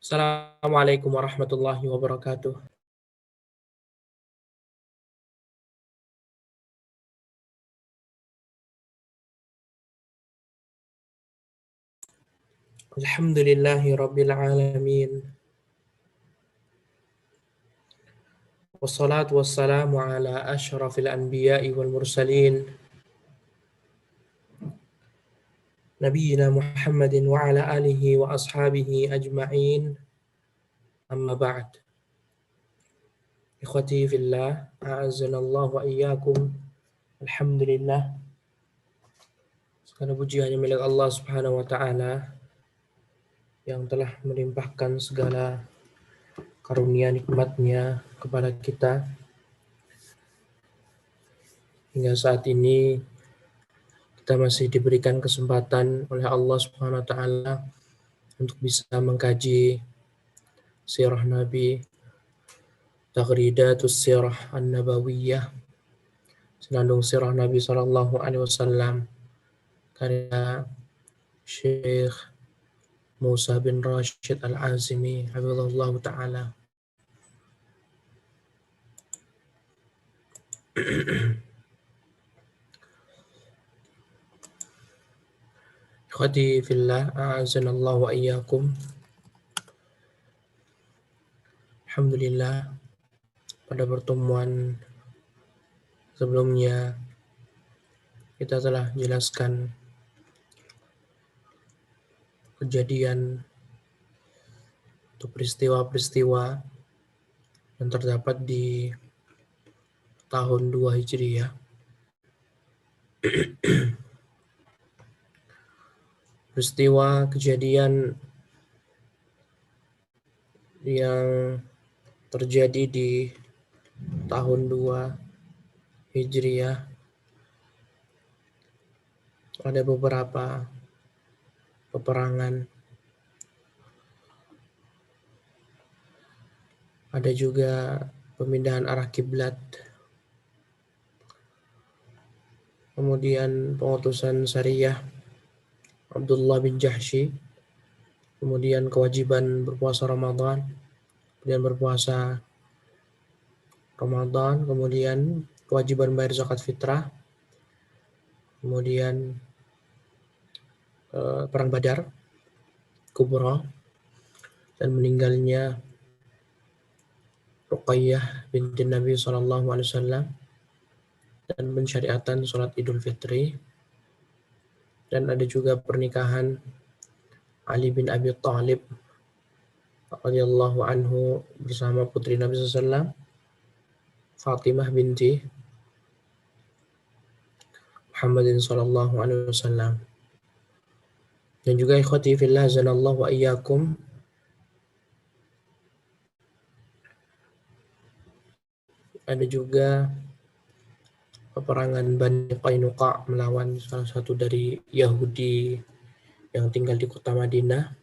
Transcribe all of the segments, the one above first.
Assalamualaikum warahmatullahi wabarakatuh. Alhamdulillahi rabbil alamin. Wassalatu wassalamu ala asyrafil anbiya'i wal mursalin. Nabiyyina Muhammadin wa ala alihi wa ashabihi ajma'in. Amma ba'd. Ikhwati fillah, a'azzanallahu wa iyyakum. Alhamdulillah. Segala puji hanya milik Allah Subhanahu wa taala yang telah melimpahkan segala karunia nikmatnya kepada kita hingga saat ini kita masih diberikan kesempatan oleh Allah Subhanahu wa taala untuk bisa mengkaji sirah Nabi, Taghridatus Sirah An-Nabawiyah, senandung sirah Nabi sallallahu alaihi wasallam karya Syekh Musa bin Rashid Al-Azimi hafizahullah taala. Ikhwati fillah, a'azanallahu wa iyyakum. Alhamdulillah, pada pertemuan sebelumnya kita telah jelaskan kejadian atau peristiwa-peristiwa yang terdapat di tahun 2 Hijriah. Peristiwa kejadian yang terjadi di tahun 2 Hijriah ada beberapa peperangan, ada juga pemindahan arah kiblat, kemudian pengutusan syariah Abdullah bin Jahsy, kemudian kewajiban berpuasa Ramadan, kemudian berpuasa Ramadan, kemudian kewajiban bayar zakat fitrah, kemudian perang Badar Kubra, dan meninggalnya Ruqayyah binti Nabi sallallahu alaihi wasallam, dan pensyariatan sholat Idul Fitri, dan ada juga pernikahan Ali bin Abi Thalib radhiyallahu anhu bersama putri Nabi sallallahu alaihi wasallam Fatimah binti Muhammadin sallallahu alaihi wasallam. Dan juga ikhwati fillah azanallahu wa iyyakum, ada juga peperangan Bani Qainuqa melawan salah satu dari Yahudi yang tinggal di kota Madinah.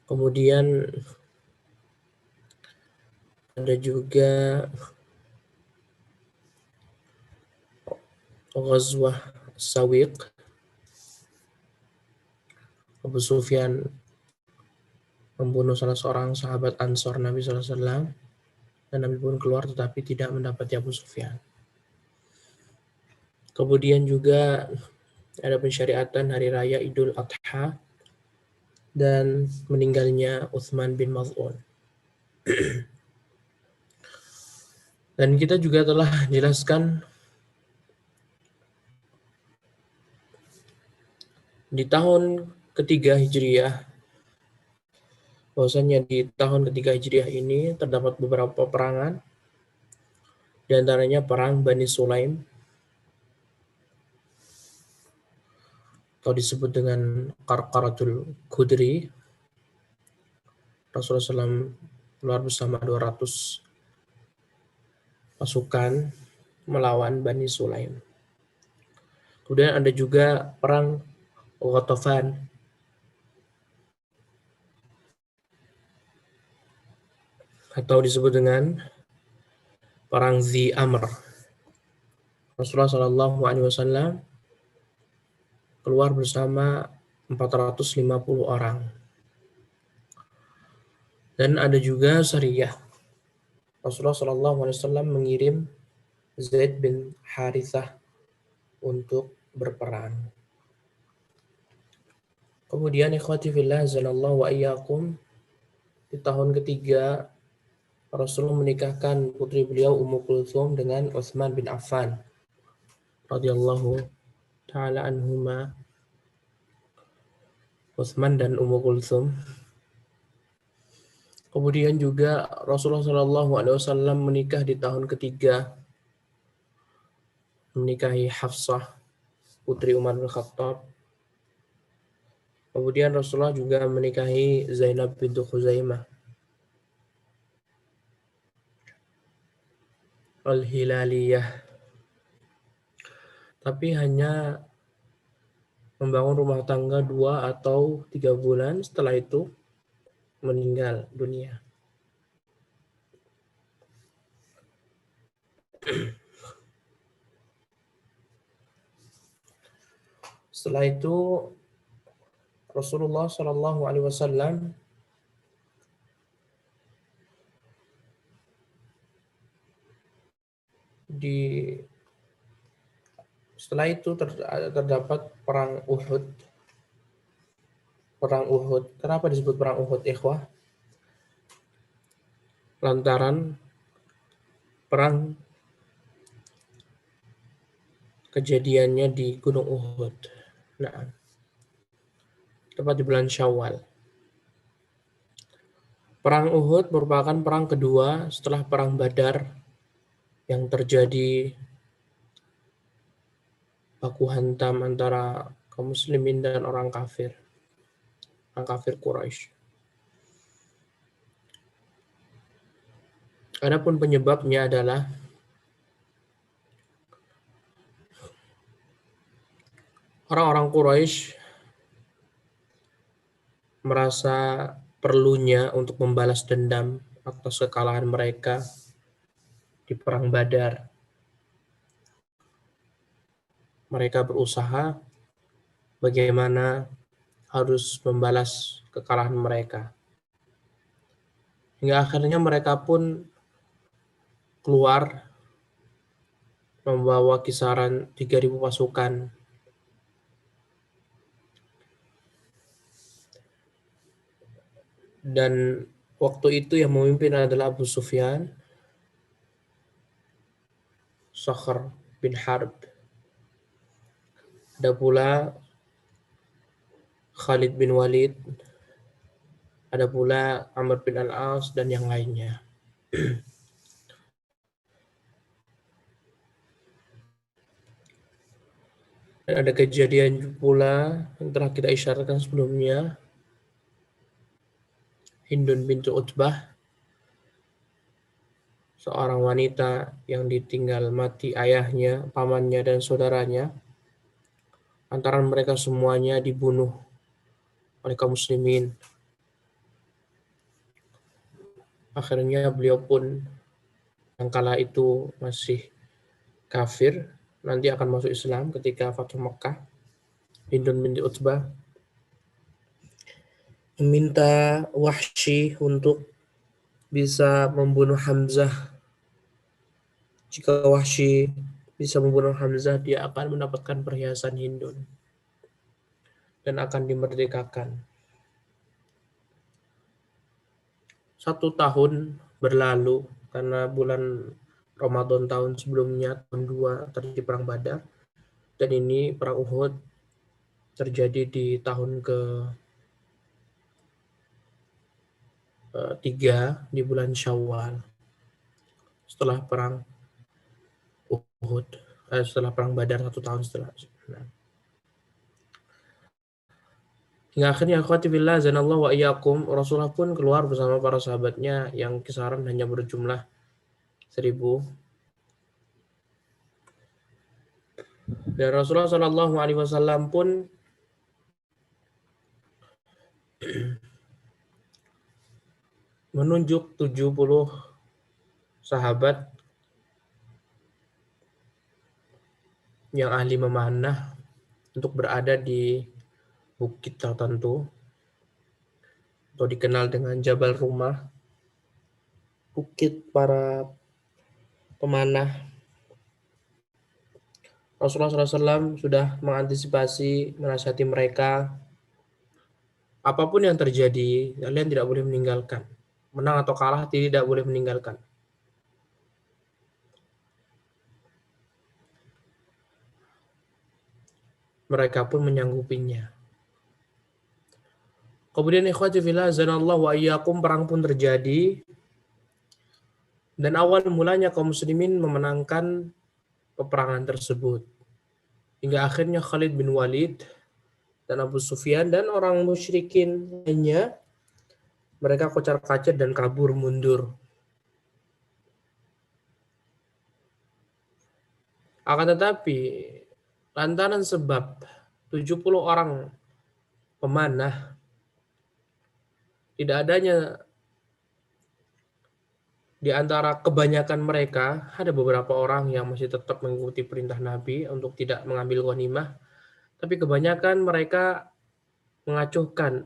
Kemudian ada juga Ghazwah Sawiq. Abu Sufyan membunuh salah seorang sahabat Ansor Nabi SAW, dan Nabi pun keluar tetapi tidak mendapati Abu Sufyan. Kemudian juga ada pensyariatan hari raya Idul Adha dan meninggalnya Utsman bin Maz'un. Dan kita juga telah jelaskan di tahun ketiga Hijriah, bahwasanya di tahun ketiga Hijriah ini terdapat beberapa peperangan, di antaranya perang Bani Sulaim atau disebut dengan Qarqaratul Qudri. Rasulullah SAW keluar bersama 200 pasukan melawan Bani Sulaim. Kemudian ada juga perang Ghatafan atau disebut dengan perang Dhi Amr. Rasulullah SAW keluar bersama 450 orang. Dan ada juga Sariyah. Rasulullah SAW mengirim Zaid bin Harithah untuk berperang. Kemudian ikhwati fillah azanallahu wa iyyakum, di tahun ketiga Rasulullah menikahkan putri beliau Ummu Kulthum dengan Utsman bin Affan radhiyallahu taala anhuma. Utsman dan Ummu Kulthum. Kemudian juga Rasulullah SAW menikah di tahun ketiga, menikahi Hafsah putri Umar bin Khattab. Kemudian Rasulullah juga menikahi Zainab bintu Khuzaimah Al-Hilaliyah. Tapi hanya membangun rumah tangga 2 atau 3 bulan, setelah itu meninggal dunia. Setelah itu Rasulullah SAW setelah itu terdapat perang Uhud. Perang Uhud. Kenapa disebut perang Uhud, ikhwah? Lantaran perang kejadiannya di Gunung Uhud. Nah, tepat di bulan Syawal. Perang Uhud merupakan perang kedua setelah perang Badar yang terjadi baku hantam antara kaum muslimin dan orang kafir Quraisy. Adapun penyebabnya adalah orang-orang Quraisy merasa perlunya untuk membalas dendam atas kekalahan mereka di perang Badar. Mereka berusaha bagaimana harus membalas kekalahan mereka. Hingga akhirnya mereka pun keluar membawa kisaran 3.000 pasukan. Dan waktu itu yang memimpin adalah Abu Sufyan, Sakhr bin Harb. Ada pula Khalid bin Walid, ada pula Amr bin Al-As dan yang lainnya. Dan ada kejadian pula yang telah kita isyaratkan sebelumnya, Hindun bintu Utbah, seorang wanita yang ditinggal mati ayahnya, pamannya, dan saudaranya. Antara mereka semuanya dibunuh oleh kaum muslimin. Akhirnya beliau pun yang kala itu masih kafir, nanti akan masuk Islam ketika Fathu Mekah. Hindun binti Utbah meminta Wahsy untuk bisa membunuh Hamzah. Jika Wahsy bisa membunuh Hamzah, dia akan mendapatkan perhiasan Hindun dan akan dimerdekakan. 1 tahun berlalu karena bulan Ramadan tahun sebelumnya, tahun 2 terjadi perang Badar, dan ini perang Uhud terjadi di tahun ke-3 di bulan Syawal setelah perang Uhud, setelah perang Badar 1 tahun setelah. Nah. Hingga akhirnya akhwati billah zanallahu wa iyyakum, Rasulullah pun keluar bersama para sahabatnya yang kisaran hanya berjumlah 1.000. Dan Rasulullah SAW pun menunjuk 70 sahabat yang ahli memanah untuk berada di bukit tertentu atau dikenal dengan Jabal Rumah, bukit para pemanah. Rasulullah SAW sudah mengantisipasi, menasihati mereka, apapun yang terjadi, kalian tidak boleh meninggalkan. Menang atau kalah, tidak boleh meninggalkan. Mereka pun menyanggupinya. Kemudian ikhwati fillah, zanallahu wa iyyakum, perang pun terjadi. Dan awal mulanya kaum muslimin memenangkan peperangan tersebut. Hingga akhirnya Khalid bin Walid dan Abu Sufyan dan orang musyrikin lainnya, mereka kocar-kacir dan kabur mundur. Akan tetapi, lantaran sebab 70 orang pemanah, tidak adanya di antara kebanyakan mereka, ada beberapa orang yang masih tetap mengikuti perintah Nabi untuk tidak mengambil ghanimah, tapi kebanyakan mereka mengacuhkan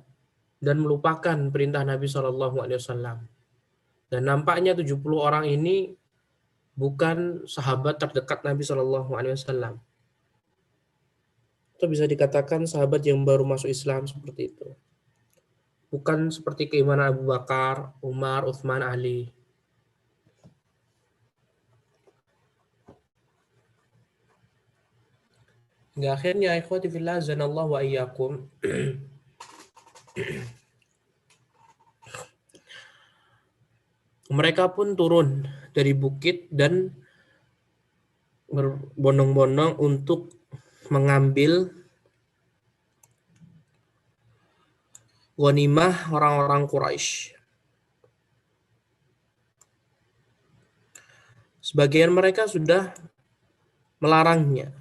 dan melupakan perintah Nabi SAW. Dan nampaknya 70 orang ini bukan sahabat terdekat Nabi SAW. Itu bisa dikatakan sahabat yang baru masuk Islam seperti itu. Bukan seperti keimanan Abu Bakar, Umar, Uthman, Ali. Hingga akhirnya ikhwati fillah zanallahu wa iyyakum, mereka pun turun dari bukit dan berbondong-bondong untuk mengambil ghanimah orang-orang Quraisy. Sebagian mereka sudah melarangnya.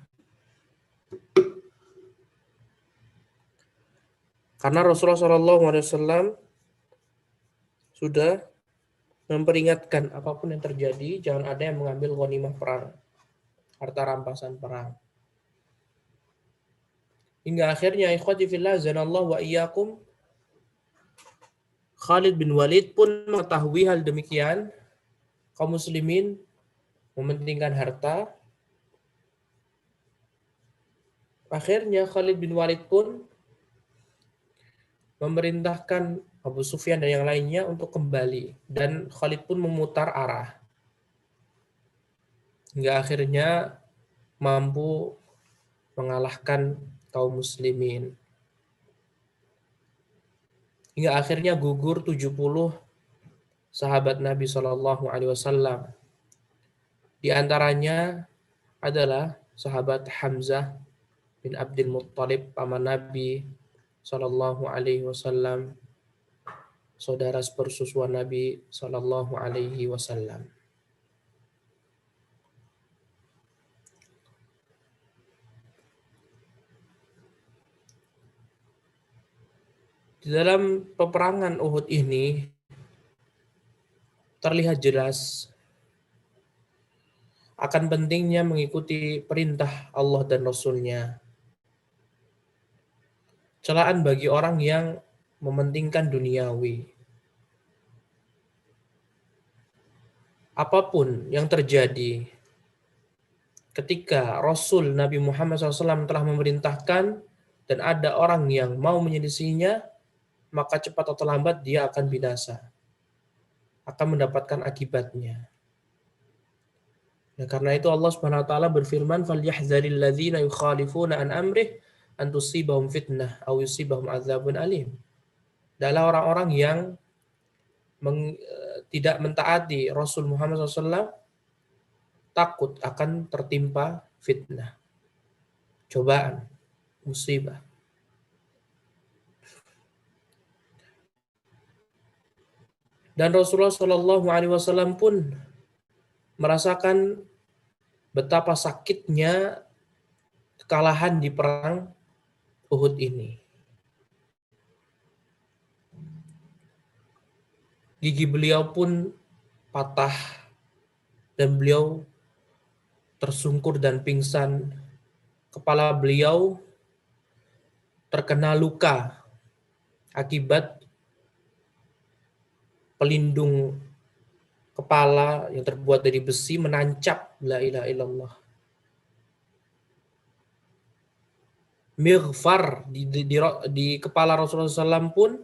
Karena Rasulullah SAW sudah memperingatkan apapun yang terjadi, jangan ada yang mengambil ghanimah perang, harta rampasan perang. Hingga akhirnya ikhwati fillah zanallahu wa iyyakum, Khalid bin Walid pun mengetahui hal demikian, kaum muslimin mementingkan harta. Akhirnya Khalid bin Walid pun memerintahkan Abu Sufyan dan yang lainnya untuk kembali, dan Khalid pun memutar arah hingga akhirnya mampu mengalahkan kaum muslimin. Hingga akhirnya gugur 70 sahabat Nabi SAW. Di antaranya adalah sahabat Hamzah bin Abdul Muttalib, paman Nabi SAW, saudara sepersusuan Nabi SAW. Di dalam peperangan Uhud ini terlihat jelas akan pentingnya mengikuti perintah Allah dan Rasul-Nya. Celaan bagi orang yang mementingkan duniawi. Apapun yang terjadi, ketika Rasul Nabi Muhammad SAW telah memerintahkan dan ada orang yang mau menyelisihinya, maka cepat atau lambat dia akan binasa, akan mendapatkan akibatnya. Nah, karena itu Allah Subhanahu wa taala berfirman, "Falyahzaril ladzina yukhalifuna an amrih an tusibahum fitnah aw yusibahum adzabun alim." Adalah orang-orang yang tidak mentaati Rasul Muhammad SAW takut akan tertimpa fitnah, cobaan, musibah. Dan Rasulullah SAW pun merasakan betapa sakitnya kekalahan di perang Uhud ini. Gigi beliau pun patah dan beliau tersungkur dan pingsan. Kepala beliau terkena luka akibat pelindung kepala yang terbuat dari besi menancap la ilaha illallah. Mighfar di kepala Rasulullah SAW pun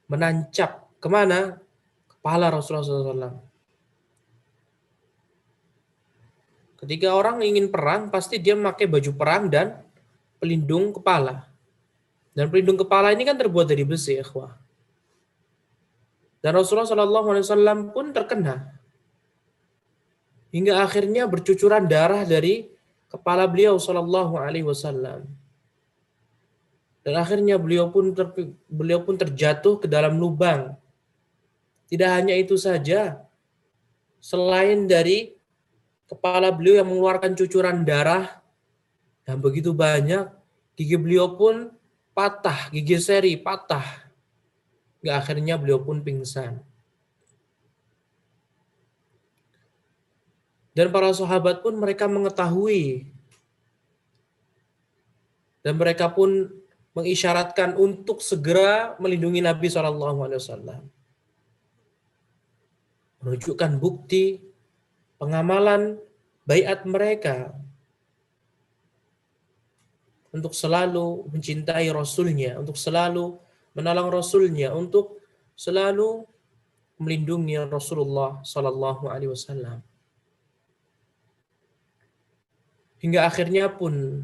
menancap kemana? Kepala Rasulullah SAW. Ketika orang ingin perang, pasti dia memakai baju perang dan pelindung kepala. Dan pelindung kepala ini kan terbuat dari besi, ikhwah. Dan Rasulullah SAW pun terkena. Hingga akhirnya bercucuran darah dari kepala beliau SAW. Dan akhirnya beliau pun terjatuh ke dalam lubang. Tidak hanya itu saja, selain dari kepala beliau yang mengeluarkan cucuran darah yang begitu banyak, gigi beliau pun patah, gigi seri patah. Hingga akhirnya beliau pun pingsan. Dan para sahabat pun mereka mengetahui. Dan mereka pun mengisyaratkan untuk segera melindungi Nabi SAW. Menunjukkan bukti pengamalan baiat mereka untuk selalu mencintai Rasulnya, untuk selalu menolong Rasulnya, untuk selalu melindungi Rasulullah SAW. Hingga akhirnya pun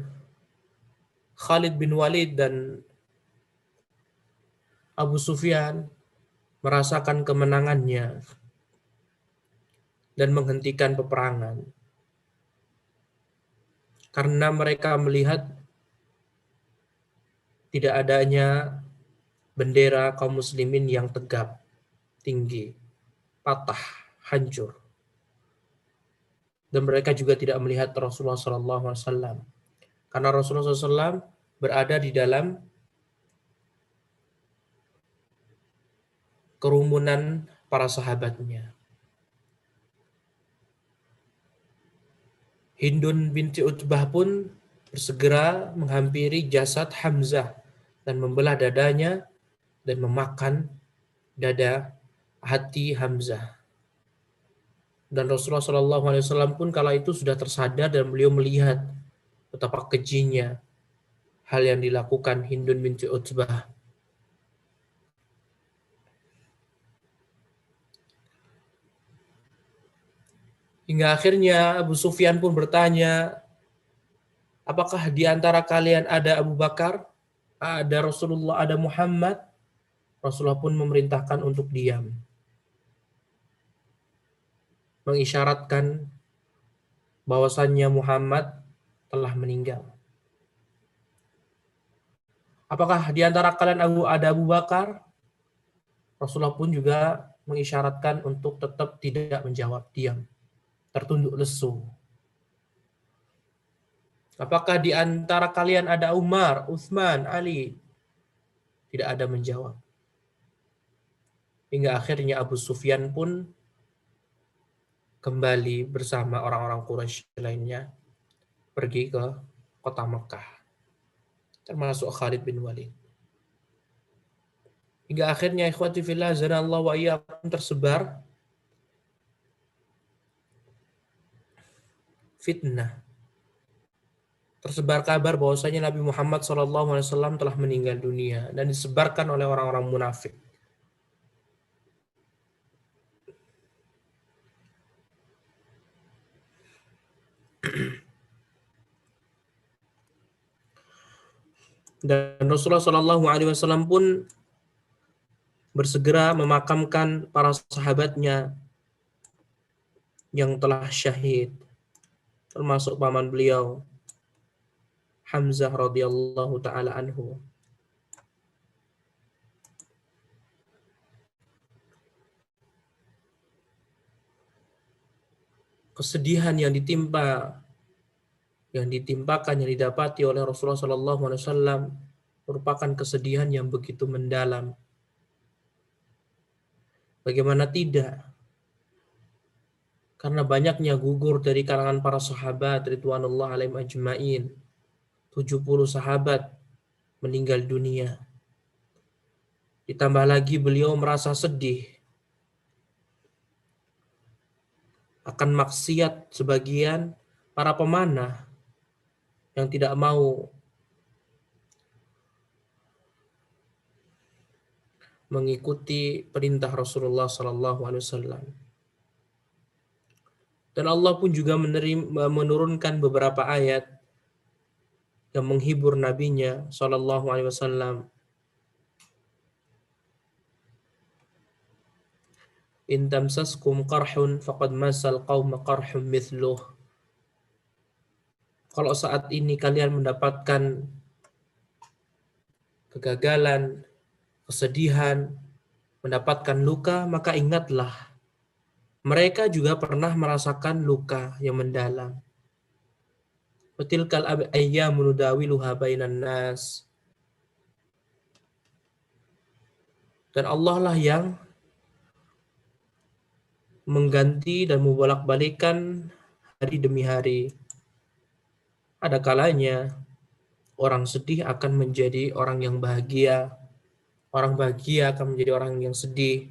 Khalid bin Walid dan Abu Sufyan merasakan kemenangannya dan menghentikan peperangan. Karena mereka melihat tidak adanya bendera kaum muslimin yang tegap, tinggi, patah, hancur. Dan mereka juga tidak melihat Rasulullah SAW. Karena Rasulullah SAW berada di dalam kerumunan para sahabatnya. Hindun binti Utbah pun bersegera menghampiri jasad Hamzah dan membelah dadanya dan memakan dada hati Hamzah. Dan Rasulullah SAW pun kala itu sudah tersadar dan beliau melihat betapa kejinya hal yang dilakukan Hindun binti Utbah. Hingga akhirnya Abu Sufyan pun bertanya, apakah di antara kalian ada Abu Bakar, ada Rasulullah, ada Muhammad? Rasulullah pun memerintahkan untuk diam. Mengisyaratkan bahwasannya Muhammad telah meninggal. Apakah di antara kalian ada Abu Bakar? Rasulullah pun juga mengisyaratkan untuk tetap tidak menjawab, diam, tertunduk lesu. Apakah di antara kalian ada Umar, Utsman, Ali? Tidak ada menjawab. Hingga akhirnya Abu Sufyan pun kembali bersama orang-orang Quraisy lainnya pergi ke kota Mekah, termasuk Khalid bin Walid. Hingga akhirnya ikhwati fillah zanallahu wa iyyakum tersebar fitnah. Tersebar kabar bahwasanya Nabi Muhammad SAW telah meninggal dunia dan disebarkan oleh orang-orang munafik. Dan Rasulullah SAW pun bersegera memakamkan para sahabatnya yang telah syahid, termasuk paman beliau Hamzah radhiyallahu taala anhu. Kesedihan yang ditimpakan, yang didapati oleh Rasulullah SAW merupakan kesedihan yang begitu mendalam. Bagaimana tidak? Karena banyaknya gugur dari kalangan para sahabat ridwanullah alaihim ajmain. 70 sahabat meninggal dunia. Ditambah lagi beliau merasa sedih akan maksiat sebagian para pemanah yang tidak mau mengikuti perintah Rasulullah SAW. Dan Allah pun juga menurunkan beberapa ayat yang menghibur nabinya SAW. In tamsaskum qarhun faqad masal qauma qarhum mithluh. Kalau saat ini kalian mendapatkan kegagalan, kesedihan, mendapatkan luka, maka ingatlah mereka juga pernah merasakan luka yang mendalam. Watilkal ayyamu nudawiluha bainan nas. Dan Allah lah yang mengganti dan membolak-balikan hari demi hari. Ada kalanya orang sedih akan menjadi orang yang bahagia, orang bahagia akan menjadi orang yang sedih,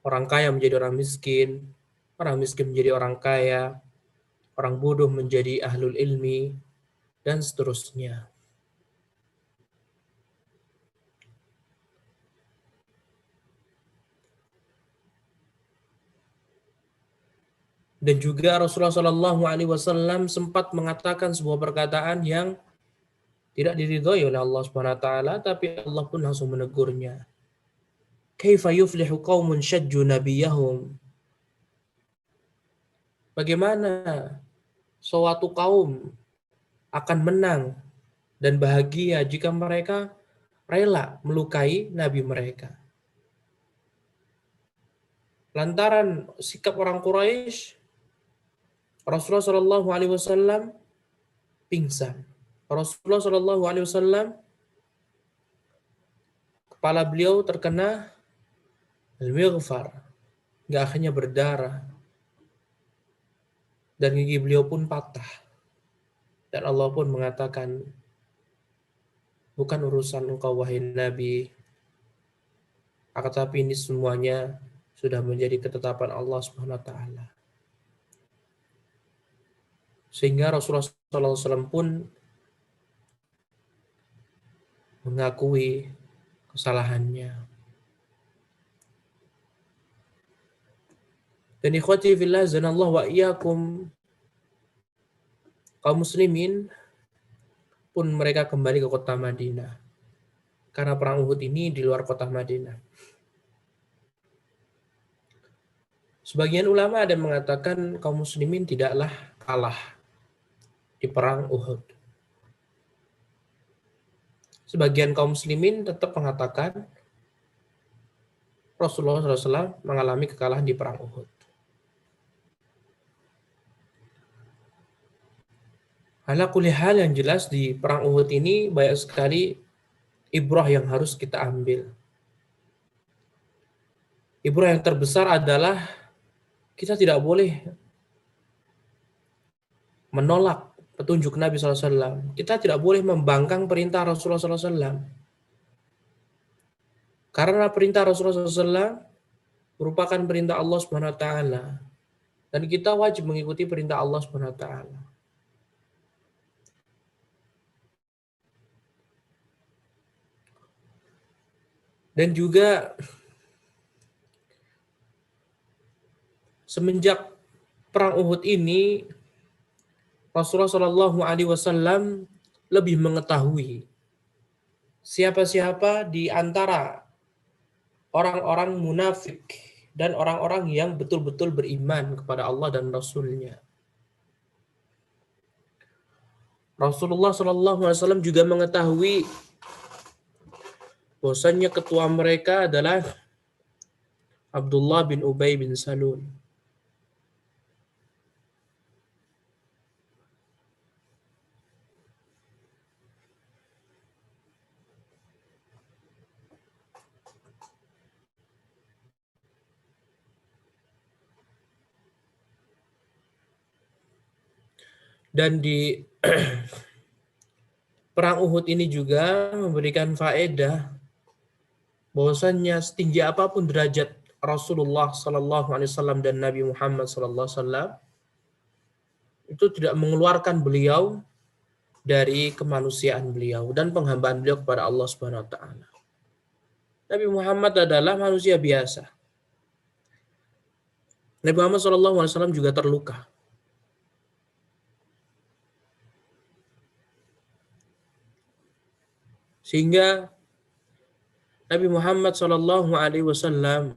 orang kaya menjadi orang miskin menjadi orang kaya, orang bodoh menjadi ahlul ilmi, dan seterusnya. Dan juga Rasulullah SAW sempat mengatakan sebuah perkataan yang tidak diridhoi oleh Allah Subhanahu wa taala, tapi Allah pun langsung menegurnya. Kaifa yuflihu qaumun syajju nabiyahum? Bagaimana suatu kaum akan menang dan bahagia jika mereka rela melukai nabi mereka? Lantaran sikap orang Quraisy, Rasulullah SAW pingsan. Rasulullah SAW kepala beliau terkena al-mighfar, nggak akhirnya berdarah, dan gigi beliau pun patah. Dan Allah pun mengatakan, bukan urusan engkau wahai Nabi, akan tapi ini semuanya sudah menjadi ketetapan Allah Subhanahu wa taala. Sehingga Rasulullah SAW pun mengakui kesalahannya. Dan ikhwati fillah zanallahu wa iyyakum, kaum muslimin pun mereka kembali ke kota Madinah. Karena perang Uhud ini di luar kota Madinah. Sebagian ulama ada yang mengatakan kaum muslimin tidaklah kalah di perang Uhud. Sebagian kaum muslimin tetap mengatakan Rasulullah SAW mengalami kekalahan di perang Uhud. Ala kulli hal, yang jelas di perang Uhud ini banyak sekali ibrah yang harus kita ambil. Ibrah yang terbesar adalah kita tidak boleh menolak petunjuk Nabi SAW. Kita tidak boleh membangkang perintah Rasulullah SAW. Karena perintah Rasulullah SAW merupakan perintah Allah Subhanahu wa taala. Dan kita wajib mengikuti perintah Allah Subhanahu wa taala. Dan juga semenjak perang Uhud ini Rasulullah SAW lebih mengetahui siapa-siapa di antara orang-orang munafik dan orang-orang yang betul-betul beriman kepada Allah dan Rasul-Nya. Rasulullah SAW juga mengetahui bahwasannya ketua mereka adalah Abdullah bin Ubay bin Salul. Dan Perang Uhud ini juga memberikan faedah bahwasannya setinggi apapun derajat Rasulullah Sallallahu Alaihi Wasallam dan Nabi Muhammad Sallallahu Alaihi Wasallam itu tidak mengeluarkan beliau dari kemanusiaan beliau dan penghambaan beliau kepada Allah Subhanahu Wa Taala. Nabi Muhammad adalah manusia biasa. Nabi Muhammad Sallallahu Alaihi Wasallam juga terluka. Sehingga Nabi Muhammad Sallallahu Alaihi Wasallam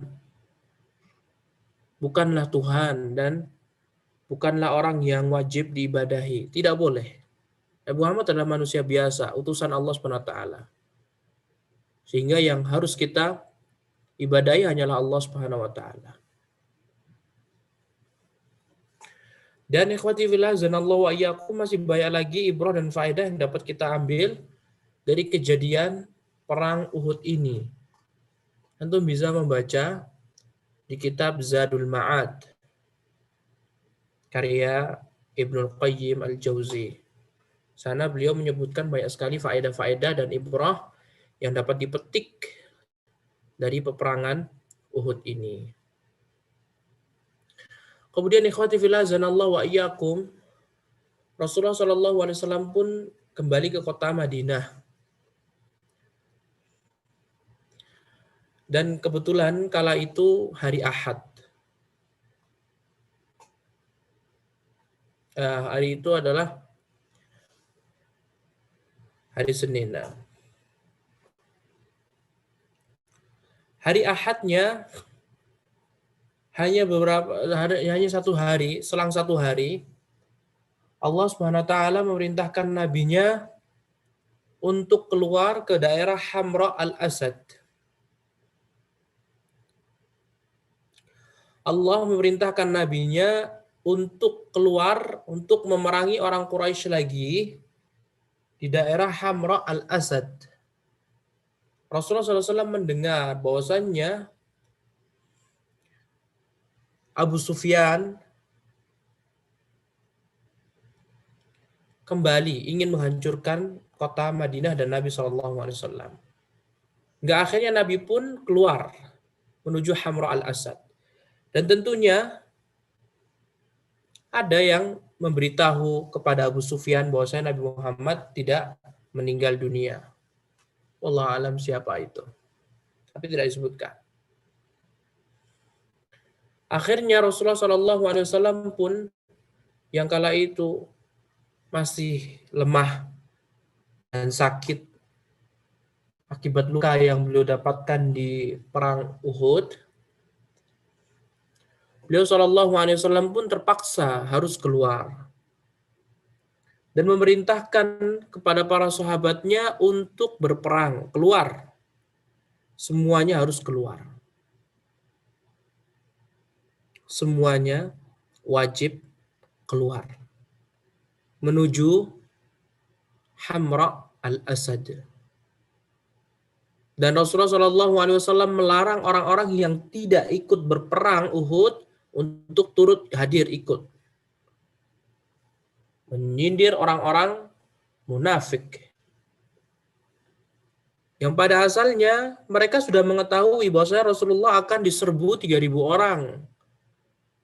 bukanlah Tuhan dan bukanlah orang yang wajib diibadahi. Tidak boleh. Nabi Muhammad adalah manusia biasa, utusan Allah Subhanahu Wa Taala. Sehingga yang harus kita ibadahi hanyalah Allah Subhanahu Wa Taala. Dan ikhwati fillah zanallahu wa iyyakum, masih banyak lagi ibrah dan faedah yang dapat kita ambil dari kejadian perang Uhud ini. Antum bisa membaca di kitab Zadul Ma'ad karya Ibnul Qayyim Al-Jauzi. Sana beliau menyebutkan banyak sekali faedah-faedah dan ibrah yang dapat dipetik dari peperangan Uhud ini. Kemudian ikhwati fillah zanallahu wa iyyakum, Rasulullah Shallallahu Alaihi Wasallam pun kembali ke kota Madinah. Dan kebetulan kala itu hari Ahad. Hari itu adalah hari Senin. Hari Ahadnya hanya satu hari, selang satu hari, Allah Subhanahu Wa Taala memerintahkan nabinya untuk keluar ke daerah Hamra al-Asad. Allah memerintahkan nabinya untuk keluar untuk memerangi orang Quraisy lagi di daerah Hamra al-Asad. Rasulullah SAW mendengar bahwasannya Abu Sufyan kembali ingin menghancurkan kota Madinah dan Nabi SAW. Hingga akhirnya Nabi pun keluar menuju Hamra al-Asad. Dan tentunya ada yang memberitahu kepada Abu Sufyan bahwasanya Nabi Muhammad tidak meninggal dunia. Wallahu alam siapa itu. Tapi tidak disebutkan. Akhirnya Rasulullah SAW pun yang kala itu masih lemah dan sakit akibat luka yang beliau dapatkan di perang Uhud, beliau SAW pun terpaksa harus keluar dan memerintahkan kepada para sahabatnya untuk berperang, keluar. Semuanya harus keluar. Semuanya wajib keluar menuju Hamra al-Asad. Dan Rasulullah SAW melarang orang-orang yang tidak ikut berperang Uhud untuk turut hadir ikut. Menyindir orang-orang munafik. Yang pada asalnya mereka sudah mengetahui bahwa Rasulullah akan diserbu 3.000 orang.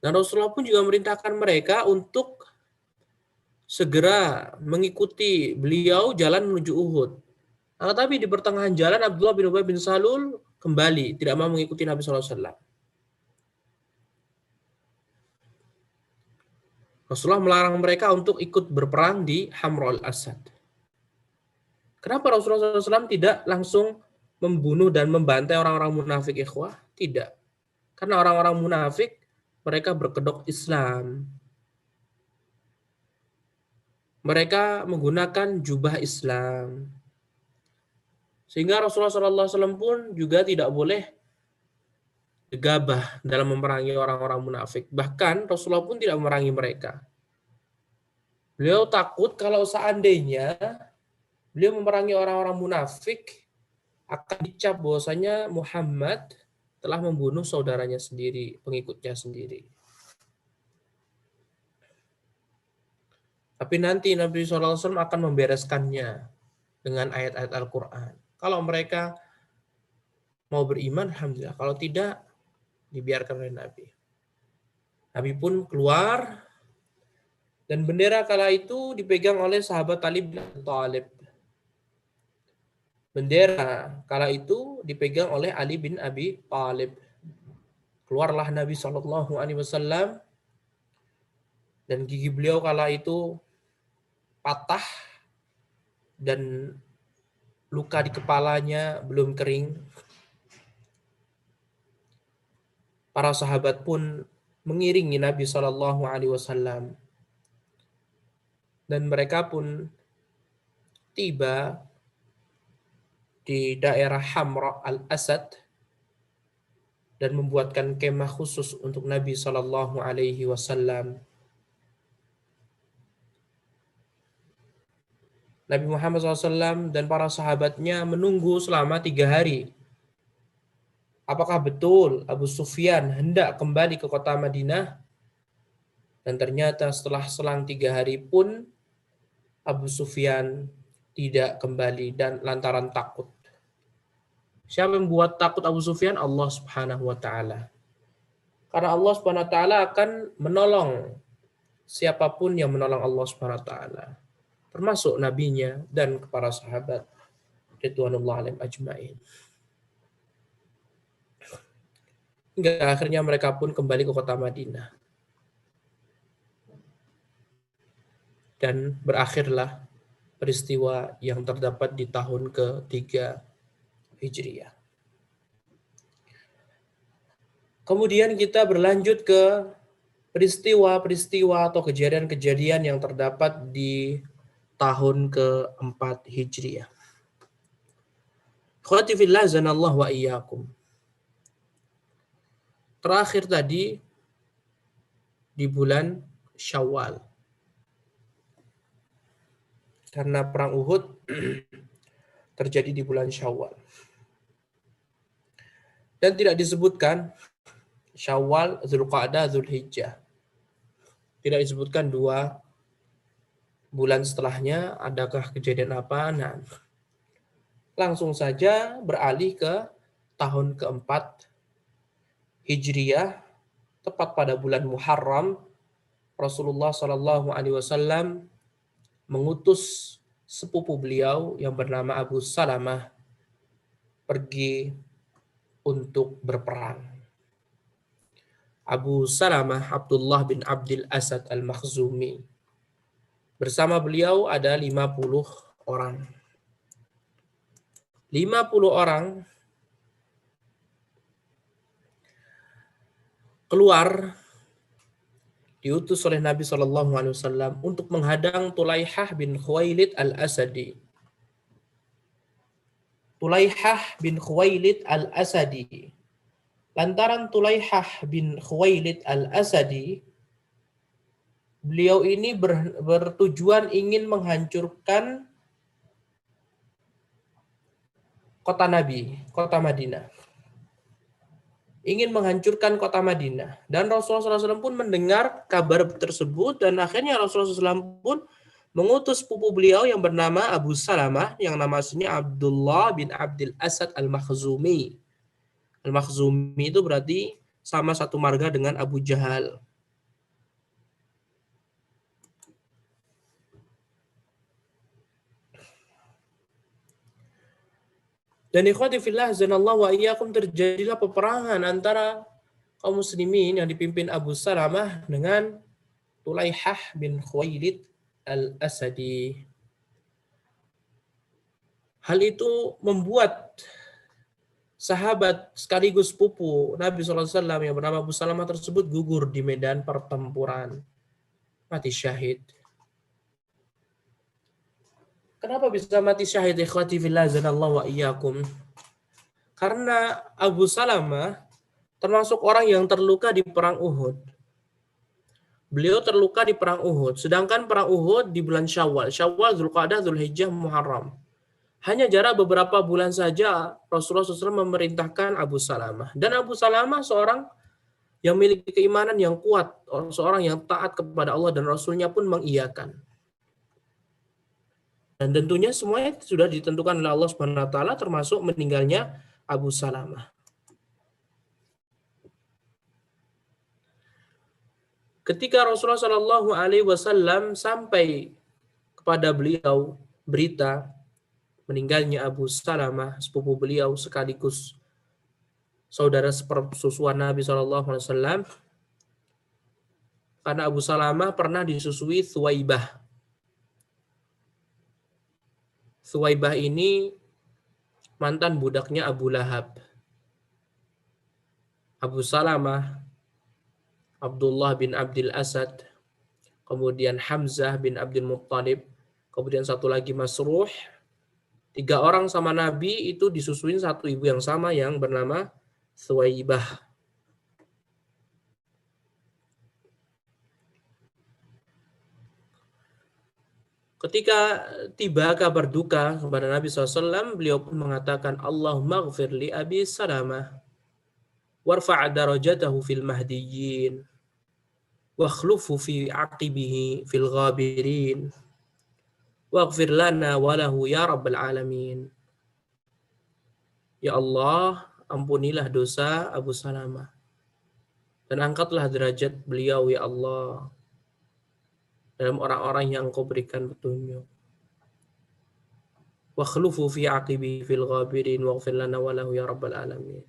Dan Rasulullah pun juga memerintahkan mereka untuk segera mengikuti beliau jalan menuju Uhud. Tetapi di pertengahan jalan Abdullah bin Ubay bin Salul kembali tidak mau mengikuti Nabi SAW. Rasulullah melarang mereka untuk ikut berperang di Hamra al-Asad. Kenapa Rasulullah SAW tidak langsung membunuh dan membantai orang-orang munafik, ikhwah? Tidak. Karena orang-orang munafik mereka berkedok Islam. Mereka menggunakan jubah Islam. Sehingga Rasulullah SAW pun juga tidak boleh gegabah dalam memerangi orang-orang munafik. Bahkan Rasulullah pun tidak memerangi mereka. Beliau takut kalau seandainya beliau memerangi orang-orang munafik, akan dicap bahwasanya Muhammad telah membunuh saudaranya sendiri, pengikutnya sendiri. Tapi nanti Nabi SAW akan membereskannya. dengan ayat-ayat Al-Quran. Kalau mereka mau beriman, alhamdulillah. Kalau tidak, dibiarkan oleh Nabi. Nabi pun keluar, dan bendera kala itu dipegang oleh sahabat Ali bin Abi Thalib. Bendera kala itu dipegang oleh Ali bin Abi Thalib. Keluarlah Nabi SAW, dan gigi beliau kala itu patah, dan luka di kepalanya belum kering. Para sahabat pun mengiringi Nabi SAW, dan mereka pun tiba di daerah Hamra al-Asad dan membuatkan kemah khusus untuk Nabi SAW. Nabi Muhammad SAW dan para sahabatnya menunggu selama 3 hari. Apakah betul Abu Sufyan hendak kembali ke kota Madinah? Dan ternyata setelah selang 3 hari pun Abu Sufyan tidak kembali dan lantaran takut. Siapa yang membuat takut Abu Sufyan? Allah Subhanahu wa taala. Karena Allah Subhanahu wa taala akan menolong siapapun yang menolong Allah Subhanahu wa taala, termasuk nabinya dan para sahabat ridwanullah alaihim ajmain. Hingga akhirnya mereka pun kembali ke kota Madinah. Dan berakhirlah peristiwa yang terdapat di tahun ke-3 Hijriah. Kemudian kita berlanjut ke peristiwa-peristiwa atau kejadian-kejadian yang terdapat di tahun ke-4 Hijriah. Akhwati fillah zanallahu wa iyyakum. Terakhir tadi di bulan Syawal. Karena perang Uhud terjadi di bulan Syawal. Dan tidak disebutkan Syawal, Dzulqa'dah, Dzulhijjah. Tidak disebutkan 2 bulan setelahnya adakah kejadian apa. Nah, langsung saja beralih ke tahun ke-4 Hijriah, tepat pada bulan Muharram, Rasulullah SAW mengutus sepupu beliau yang bernama Abu Salamah pergi untuk berperang. Abu Salamah Abdullah bin Abdul Asad al-Makhzumi. Bersama beliau ada 50 orang. 50 orang keluar diutus oleh Nabi SAW untuk menghadang Tulaihah bin Khuwailid al-Asadi. Tulaihah bin Khuwailid al-Asadi. Lantaran Tulaihah bin Khuwailid al-Asadi, beliau ini bertujuan ingin menghancurkan kota Nabi, kota Madinah. Ingin menghancurkan kota Madinah. Dan Rasulullah SAW pun mendengar kabar tersebut, dan akhirnya Rasulullah SAW pun mengutus sepupu beliau yang bernama Abu Salamah, yang nama aslinya Abdullah bin Abdul Asad al-Makhzumi. Al-Makhzumi itu berarti sama satu marga dengan Abu Jahal. Dan ikhwati fillah zanallahu wa iyyakum, terjadilah peperangan antara kaum muslimin yang dipimpin Abu Salamah dengan Tulaihah bin Khuwailid al-Asadi. Hal itu membuat sahabat sekaligus sepupu Nabi SAW yang bernama Abu Salamah tersebut gugur di medan pertempuran. Mati syahid. Kenapa bisa mati syahid ikhwati fillah zanallahu wa iyyakum? Karena Abu Salamah termasuk orang yang terluka di perang Uhud. Beliau terluka di perang Uhud, sedangkan perang Uhud di bulan Syawal. Syawal, Dzulqa'dah, Dzulhijjah, Muharram. Hanya jarak beberapa bulan saja Rasulullah SAW memerintahkan Abu Salamah. Dan Abu Salamah seorang yang memiliki keimanan yang kuat, seorang yang taat kepada Allah dan Rasulnya pun mengiyakan. Dan tentunya semuanya sudah ditentukan oleh Allah Subhanahu wa taala, termasuk meninggalnya Abu Salamah. Ketika Rasulullah Shallallahu alaihi wasallam sampai kepada beliau berita meninggalnya Abu Salamah, sepupu beliau sekaligus saudara sepersusuan Nabi Shallallahu alaihi wasallam, karena Abu Salamah pernah disusui Thuwaibah. Thuwaibah ini mantan budaknya Abu Lahab. Abu Salamah, Abdullah bin Abdul Asad, kemudian Hamzah bin Abdul Muttalib, kemudian satu lagi Masruh. 3 orang sama Nabi itu disusuin satu ibu yang sama yang bernama Thuwaibah. Ketika tiba kabar duka kepada Nabi SAW, beliau pun mengatakan, Allahumma ghfir li Abi Salamah, warfa' darajatahu fil mahdiyyin, wakhlufu fi aqibihi fil ghabirin, waghfir lana walahu ya rabbal alamin. Ya Allah, ampunilah dosa Abu Salamah, dan angkatlah derajat beliau ya Allah dalam orang-orang yang Engkau berikan petunjuk. Wa khlufu fi aqibi fil ghabirin waghfir lana wa lahu ya rabbal alamin.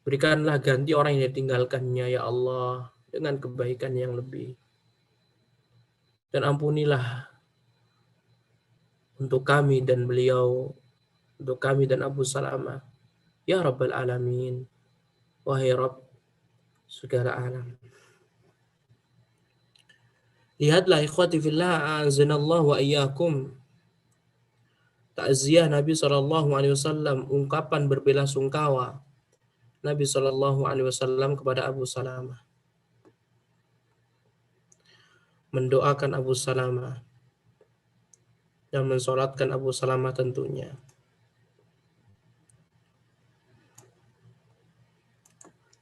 Berikanlah ganti orang yang ditinggalkannya ya Allah dengan kebaikan yang lebih. Dan ampunilah untuk kami dan beliau, untuk kami dan Abu Salamah ya rabbal alamin. Wahai Rabb segala alam. Lihatlah ikhwati fillah a'azanallahu wa iyyakum. Takziah Nabi SAW, ungkapan berbelasungkawa Nabi SAW kepada Abu Salamah. Mendoakan Abu Salamah dan mensolatkan Abu Salamah tentunya.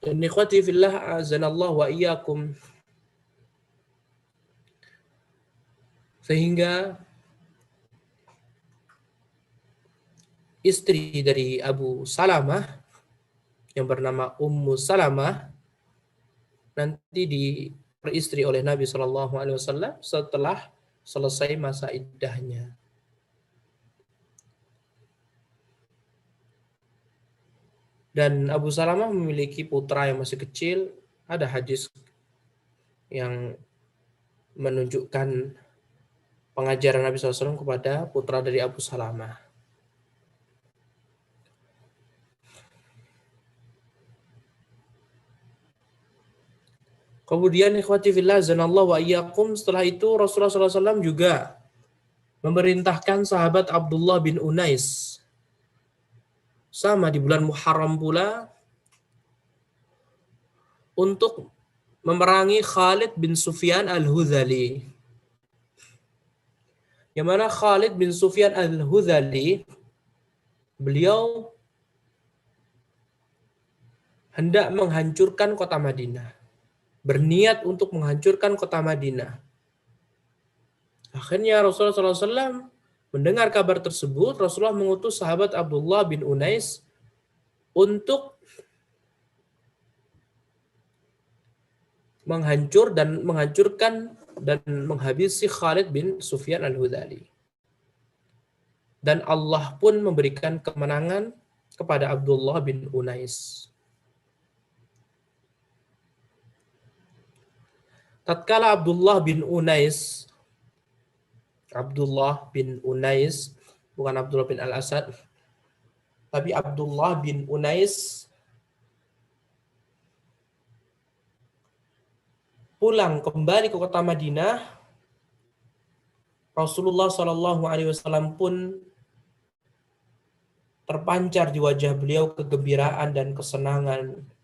Dan ikhwati fillah a'azanallahu wa iyyakum. Sehingga istri dari Abu Salamah yang bernama Ummu Salamah nanti diperistri oleh Nabi SAW setelah selesai masa iddahnya. Dan Abu Salamah memiliki putra yang masih kecil. Ada hadis yang menunjukkan pengajaran Nabi SAW kepada putra dari Abu Salamah. Kemudian ikhwati fillah zanallahu wa iyyakum, setelah itu Rasulullah SAW juga memerintahkan sahabat Abdullah bin Unais sama di bulan Muharram pula untuk memerangi Khalid bin Sufyan al-Hudhali. Yang mana Khalid bin Sufyan al-Hudhali, beliau hendak menghancurkan kota Madinah. Berniat untuk menghancurkan kota Madinah. Akhirnya Rasulullah SAW mendengar kabar tersebut, Rasulullah mengutus sahabat Abdullah bin Unais untuk menghancurkan dan menghabisi Khalid bin Sufyan al-Hudhali. Dan Allah pun memberikan kemenangan kepada Abdullah bin Unais. Tatkala Abdullah bin Unais, bukan Abdullah bin Al-Asad, tapi Abdullah bin Unais pulang kembali ke kota Madinah, Rasulullah SAW pun terpancar di wajah beliau kegembiraan dan kesenangan.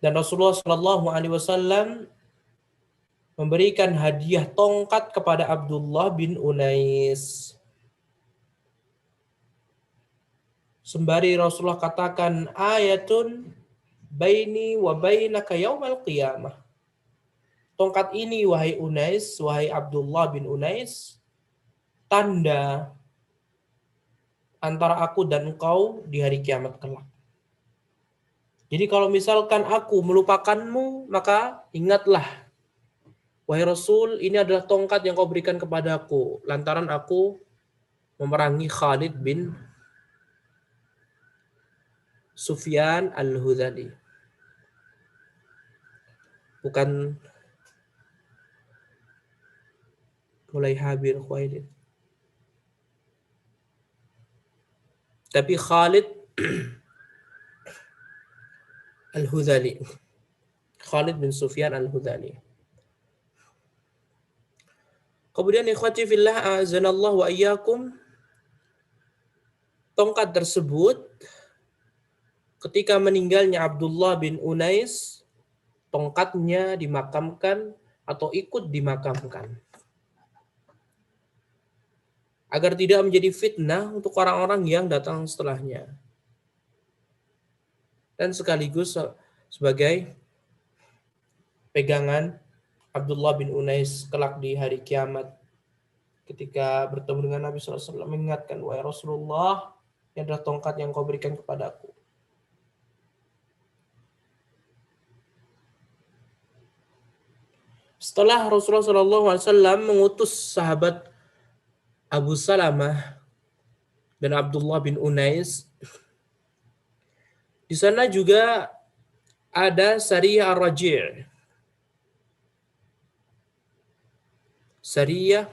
Dan Rasulullah SAW memberikan hadiah tongkat kepada Abdullah bin Unais. Sembari Rasulullah katakan, ayatun baini wa bainaka yaumal qiyamah. tongkat ini wahai Unais, wahai Abdullah bin Unais, tanda antara aku dan engkau di hari kiamat kelak. Jadi kalau misalkan aku melupakanmu, maka ingatlah, wahai Rasul, ini adalah tongkat yang kau berikan kepadaku, lantaran aku memerangi Khalid bin Sufyan al-Hudhali. Bukan mulai Habir Khuwailid. Tapi Khalid al-Hudhali. Khalid bin Sufyan al-Hudhali. Kemudian ikhwati fillah azanallahu wa iyyakum, tongkat tersebut ketika meninggalnya Abdullah bin Unais, tongkatnya dimakamkan atau ikut dimakamkan. Agar tidak menjadi fitnah untuk orang-orang yang datang setelahnya. Dan sekaligus sebagai pegangan Abdullah bin Unais kelak di hari kiamat. Ketika bertemu dengan Nabi SAW mengingatkan, wahai Rasulullah, ini adalah tongkat yang kau berikan kepadaku. Setelah Rasulullah SAW mengutus sahabat Abu Salamah dan Abdullah bin Unais, di sana juga ada Sariyah Ar-Raji'. Sariyah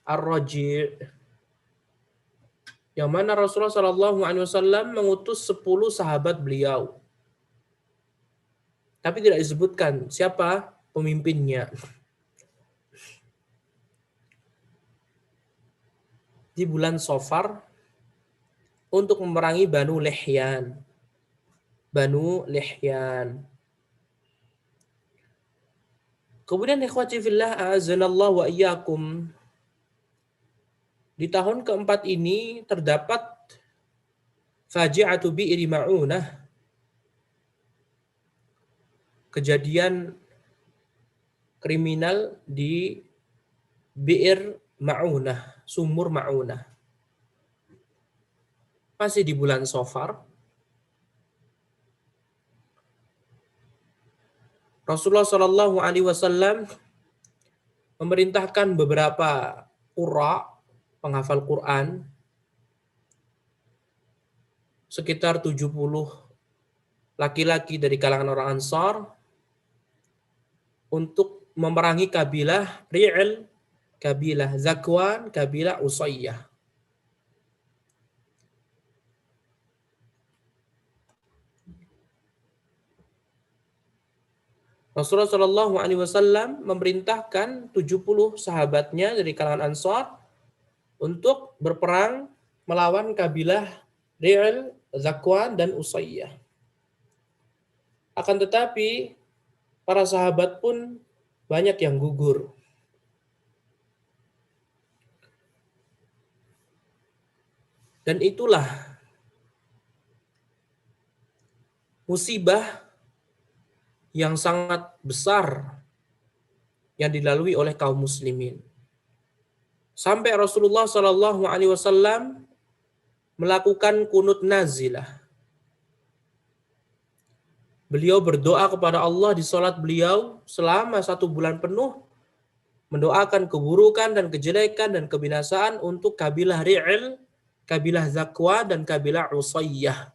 Ar-Raji', yang mana Rasulullah SAW mengutus 10 sahabat beliau. Tapi tidak disebutkan siapa pemimpinnya. Di bulan Safar untuk memerangi Banu Lihyan. Banu Lihyan. Kemudian ikhwati fillah a'azanallahu wa iyyakum, di tahun keempat ini terdapat faji'atu bi'ri ma'unah, kejadian kriminal di Bi'r Ma'unah, sumur Ma'unah. Masih di bulan Safar. Rasulullah Shallallahu Alaihi Wasallam memerintahkan beberapa qurra, penghafal Quran, sekitar 70 laki-laki dari kalangan orang Ansar, untuk memerangi kabilah Ri'il, kabilah Zakwan, kabilah Usayyah. Rasulullah Shallallahu Alaihi Wasallam memerintahkan 70 sahabatnya dari kalangan Ansar untuk berperang melawan kabilah Ri'il, Zakwan, dan Usayyah. Akan tetapi para sahabat pun banyak yang gugur. Dan itulah musibah yang sangat besar yang dilalui oleh kaum muslimin. Sampai Rasulullah Shallallahu Alaihi Wasallam melakukan kunut nazilah. Beliau berdoa kepada Allah di salat beliau selama 1 bulan penuh, mendoakan keburukan dan kejelekan dan kebinasaan untuk kabilah Ri'il, kabilah Zakwa, dan kabilah Usayyah.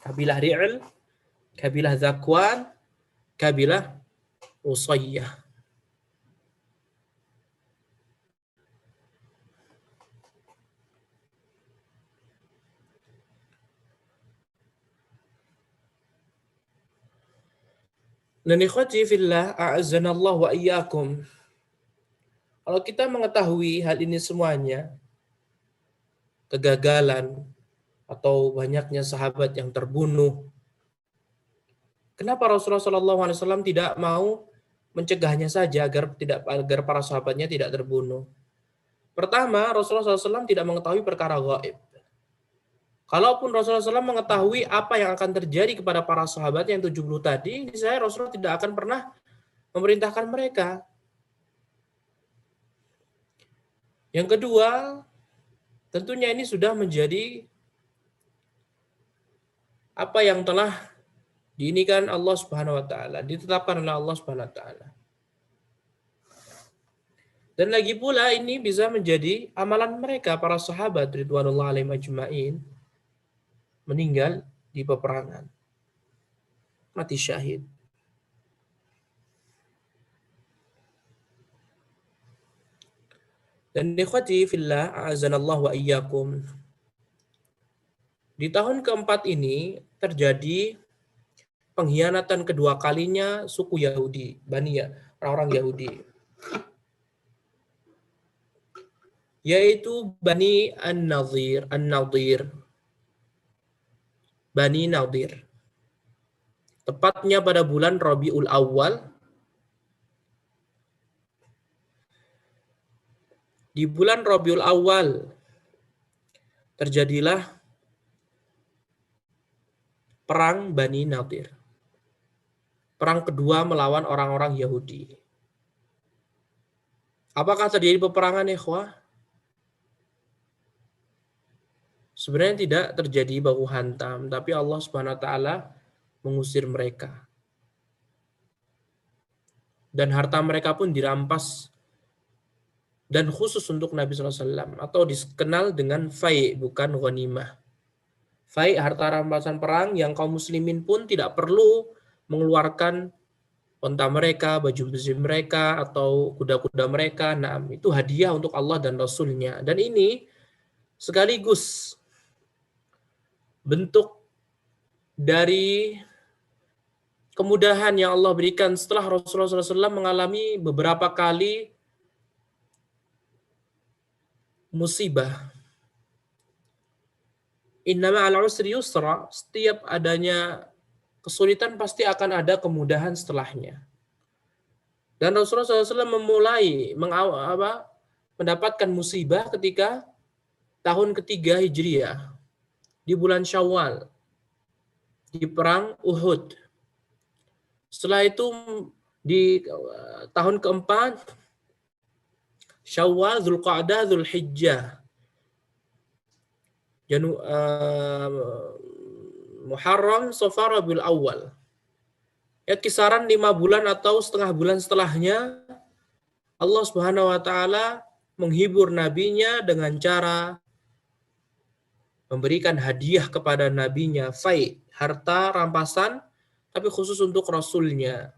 Kabilah Ri'il, kabilah Zakwan, kabilah Usayyah. Dan ikhwati fillah a'azzanallahu wa iyyakum, kalau kita mengetahui hal ini semuanya, kegagalan atau banyaknya sahabat yang terbunuh, kenapa Rasulullah SAW tidak mau mencegahnya saja agar para sahabatnya tidak terbunuh? Pertama, Rasulullah SAW tidak mengetahui perkara gaib. Kalaupun Rasulullah SAW mengetahui apa yang akan terjadi kepada para sahabat yang 70 tadi, saya Rasulullah tidak akan pernah memerintahkan mereka. Yang kedua, tentunya ini sudah menjadi apa yang telah diinikan Allah Subhanahu wa taala, ditetapkan oleh Allah Subhanahu wa taala. Dan lagi pula ini bisa menjadi amalan mereka para sahabat ridwanullah alaihim ajmain meninggal di peperangan, mati syahid. Dan ikhwati fillah a'azanallahu wa iyyakum. Di tahun keempat ini terjadi pengkhianatan kedua kalinya suku Yahudi, orang-orang Yahudi. Yaitu Bani An-Nadir. Bani Nadir. Tepatnya pada bulan Rabiul Awal. Di bulan Rabiul Awal terjadilah perang Bani Nadir. Perang kedua melawan orang-orang Yahudi. Apakah terjadi peperangan, ikhwah? Sebenarnya tidak terjadi baku hantam, tapi Allah Subhanahu wa taala mengusir mereka. Dan harta mereka pun dirampas, dan khusus untuk Nabi SAW, atau dikenal dengan fai, bukan ghanimah. Fai, harta rampasan perang yang kaum muslimin pun tidak perlu mengeluarkan unta mereka, baju besi mereka, atau kuda-kuda mereka. Nah, itu hadiah untuk Allah dan Rasulnya. Dan ini sekaligus bentuk dari kemudahan yang Allah berikan setelah Rasulullah SAW mengalami beberapa kali musibah. Innama al usri yusra, setiap adanya kesulitan pasti akan ada kemudahan setelahnya. Dan Rasulullah SAW memulai mendapatkan musibah ketika tahun ketiga Hijriah, di bulan Syawal, di perang Uhud. Setelah itu di tahun keempat, Syawal, Dzulqa'dah, Dzulhijjah, Muharram, Safar, Rabiul Awal. Ya, kisaran 5 bulan atau setengah bulan setelahnya, Allah Subhanahu wa taala menghibur nabinya dengan cara memberikan hadiah kepada nabinya fai, harta rampasan, tapi khusus untuk rasulnya.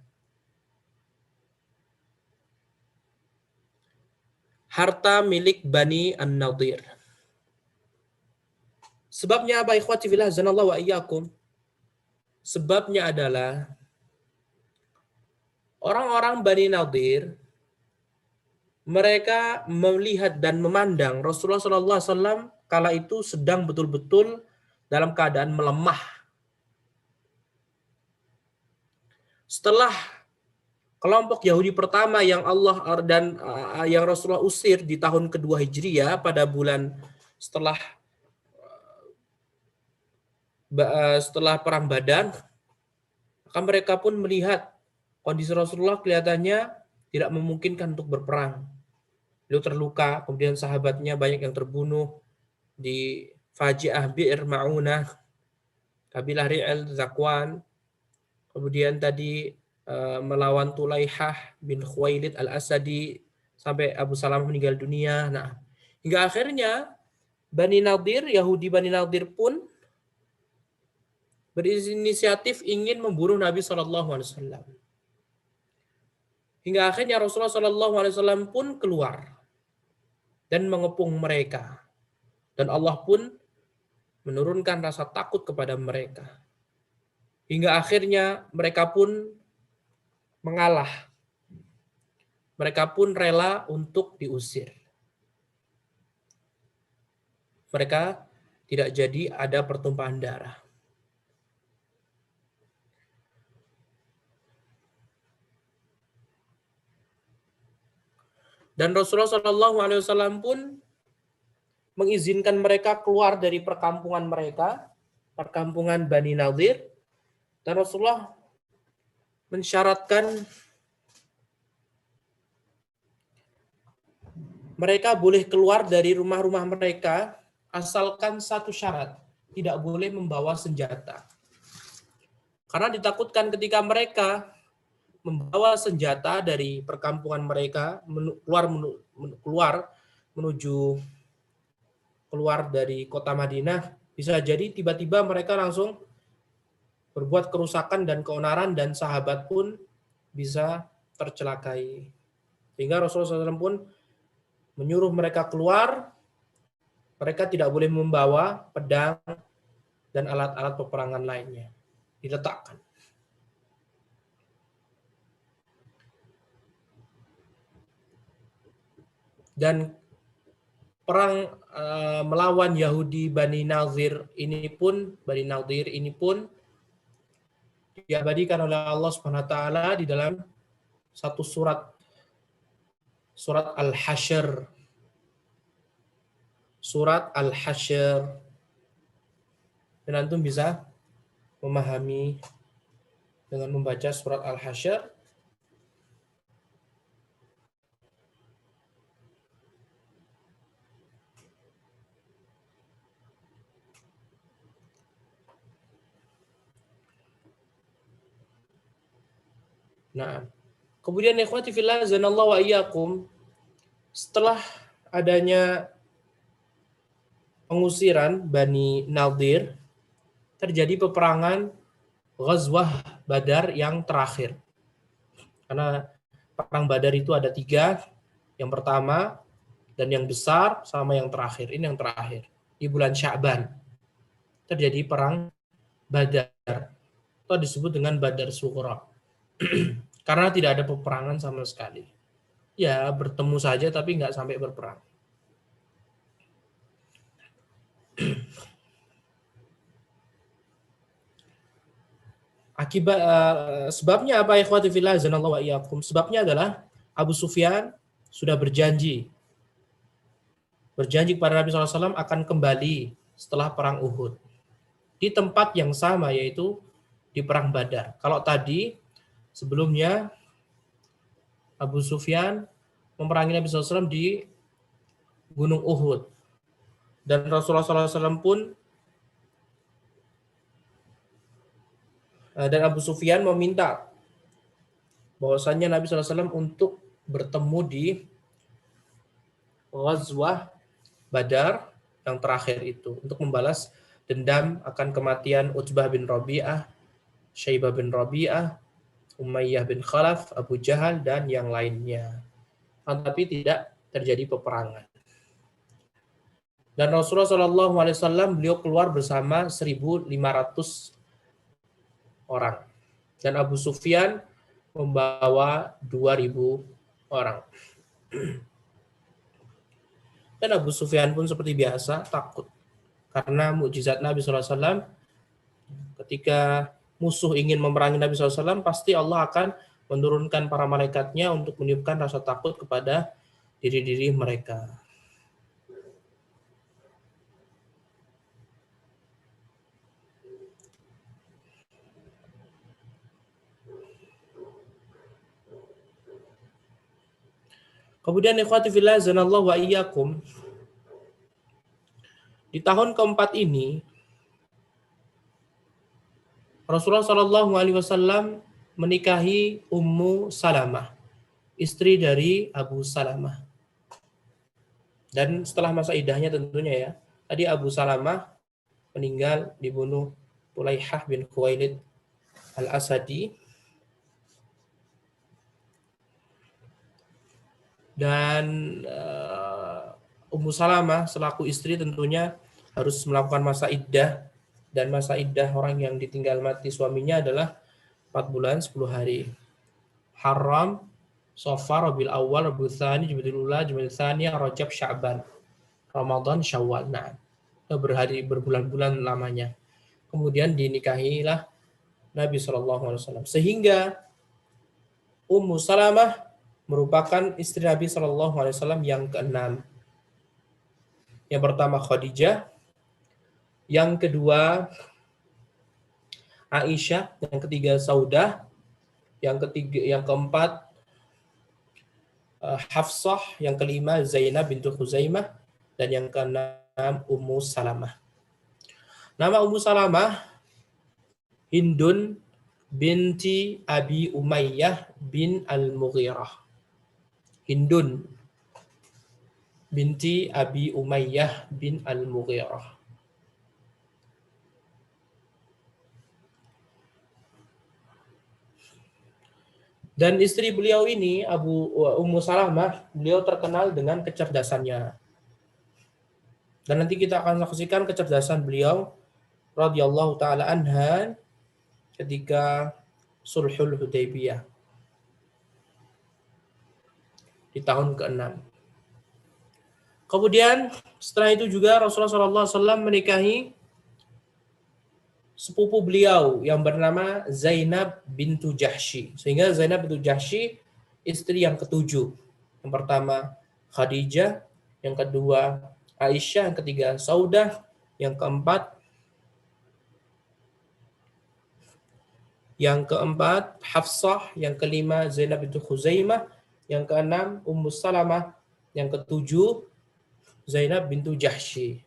Harta milik Bani An-Nadir. Sebabnya apa, ikhwati fillah zanallahu wa iyyakum? Sebabnya adalah orang-orang Bani Nadir, mereka melihat dan memandang Rasulullah SAW kala itu sedang betul-betul dalam keadaan melemah. Setelah kelompok Yahudi pertama yang Allah dan yang Rasulullah usir di tahun kedua Hijriah pada bulan setelah perang Badar, maka mereka pun melihat kondisi Rasulullah kelihatannya tidak memungkinkan untuk berperang. Beliau terluka, kemudian sahabatnya banyak yang terbunuh di Faji'ah Bi'r Ma'unah, kabilah Ri'al Zakwan, kemudian tadi melawan Tulaihah bin Khuwailid al-Asadi sampai Abu Salamah meninggal dunia. Nah, hingga akhirnya Bani Nadir, Yahudi Bani Nadir pun berinisiatif ingin membunuh Nabi SAW. Hingga akhirnya Rasulullah SAW pun keluar dan mengepung mereka. Dan Allah pun menurunkan rasa takut kepada mereka. Hingga akhirnya mereka pun mengalah. Mereka pun rela untuk diusir. Mereka tidak jadi ada pertumpahan darah. Dan Rasulullah SAW pun mengizinkan mereka keluar dari perkampungan mereka, perkampungan Bani Nadir, dan Rasulullah mensyaratkan mereka boleh keluar dari rumah-rumah mereka asalkan satu syarat, tidak boleh membawa senjata. Karena ditakutkan ketika mereka membawa senjata dari perkampungan mereka keluar dari kota Madinah, bisa jadi tiba-tiba mereka langsung berbuat kerusakan dan keonaran dan sahabat pun bisa tercelakai. Sehingga Rasulullah SAW pun menyuruh mereka keluar, mereka tidak boleh membawa pedang dan alat-alat peperangan lainnya. Diletakkan. Dan perang melawan Yahudi Bani Nadir ini pun diabadikan oleh Allah Subhanahu wa taala di dalam satu surat Al-Hasyr. Surat Al-Hasyr. Dan antum bisa memahami dengan membaca surat Al-Hasyr. Nah, kemudian ikhwati fillah zanallahu wa iyyakum, setelah adanya pengusiran Bani Nadir, terjadi peperangan Ghazwah Badar yang terakhir. Karena perang Badar itu ada 3, yang pertama dan yang besar sama yang terakhir. Ini yang terakhir. Di bulan Sya'ban terjadi perang Badar. Itu disebut dengan Badar Sughra. Karena tidak ada peperangan sama sekali. Ya, bertemu saja tapi nggak sampai berperang. Akibat sebabnya apa, ikhwati fillah zanallahu wa iyyakum? Sebabnya adalah Abu Sufyan sudah berjanji kepada Nabi SAW akan kembali setelah perang Uhud di tempat yang sama, yaitu di perang Badar. Kalau tadi sebelumnya Abu Sufyan memerangi Nabi SAW di Gunung Uhud, dan Rasulullah SAW pun dan Abu Sufyan meminta bahwasannya Nabi SAW untuk bertemu di Ghazwah Badar yang terakhir itu untuk membalas dendam akan kematian Utbah bin Rabi'ah, Syaibah bin Rabi'ah, Umayyah bin Khalaf, Abu Jahal, dan yang lainnya. Tetapi tidak terjadi peperangan. Dan Rasulullah SAW beliau keluar bersama 1.500 orang. Dan Abu Sufyan membawa 2.000 orang. Dan Abu Sufyan pun seperti biasa takut. Karena mukjizat Nabi SAW, ketika musuh ingin memerangi Nabi SAW, pasti Allah akan menurunkan para malaikatnya untuk meniupkan rasa takut kepada diri-diri mereka. Kemudian ikhwati fillah zanallahu wa iyyakum, di tahun keempat ini Rasulullah SAW menikahi Ummu Salamah, istri dari Abu Salamah. Dan setelah masa iddahnya tentunya ya, tadi Abu Salamah meninggal dibunuh Tulaihah bin Khuwailid Al-Asadi. Dan Ummu Salamah selaku istri tentunya harus melakukan masa iddah, dan masa iddah orang yang ditinggal mati suaminya adalah 4 bulan 10 hari. Haram, Safar, Rabiul Awal, Rabiul Tsani, Jumadil Ula, Jumadil Tsaniyah, Rajab, Sya'ban, Ramadan, Syawal. Nah, berbulan-bulan lamanya. Kemudian dinikahilah Nabi SAW. Sehingga Ummu Salamah merupakan istri Nabi SAW yang ke-6. Yang pertama Khadijah, yang kedua Aisyah, yang ketiga Saudah, yang keempat Hafsah, yang kelima Zainab bintu Khuzaimah, dan yang keenam Ummu Salamah. Nama Ummu Salamah Hindun binti Abi Umayyah bin Al-Mughirah. Hindun binti Abi Umayyah bin Al-Mughirah. Dan istri beliau ini, Ummu Salamah, beliau terkenal dengan kecerdasannya. Dan nanti kita akan saksikan kecerdasan beliau radhiyallahu taala anha ketika Sulhul Hudaybiyah di tahun ke-6. Kemudian setelah itu juga Rasulullah SAW menikahi sepupu beliau yang bernama Zainab bintu Jahsy. Sehingga Zainab bintu Jahsy istri yang ketujuh. Yang pertama Khadijah, yang kedua Aisyah, yang ketiga Saudah, yang keempat Hafsah, yang kelima Zainab bintu Khuzaimah, yang keenam Ummu Salamah, yang ketujuh Zainab bintu Jahsy.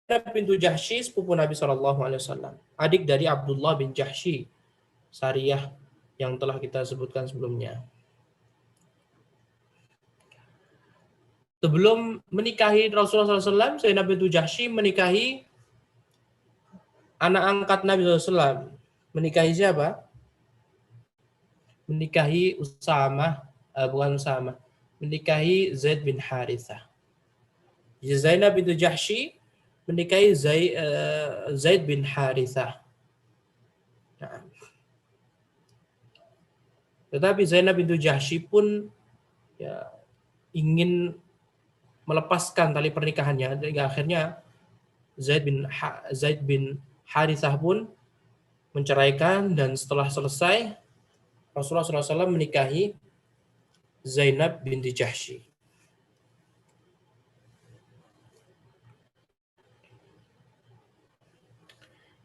Zainab bintu Jahsy sepupu Nabi SAW, adik dari Abdullah bin Jahsy Sariyah yang telah kita sebutkan sebelumnya. Sebelum menikahi Rasulullah SAW, Zainab bintu Jahsy menikahi anak angkat Nabi SAW. Menikahi siapa? Menikahi menikahi Zaid bin Harithah. Zainab bintu Jahsy menikahi Zaid bin Harithah. Nah, tetapi Zainab bintu Jahsy pun ya, ingin melepaskan tali pernikahannya, hingga akhirnya Zaid bin Harithah pun menceraikan, dan setelah selesai Rasulullah SAW menikahi Zainab binti Jahsy.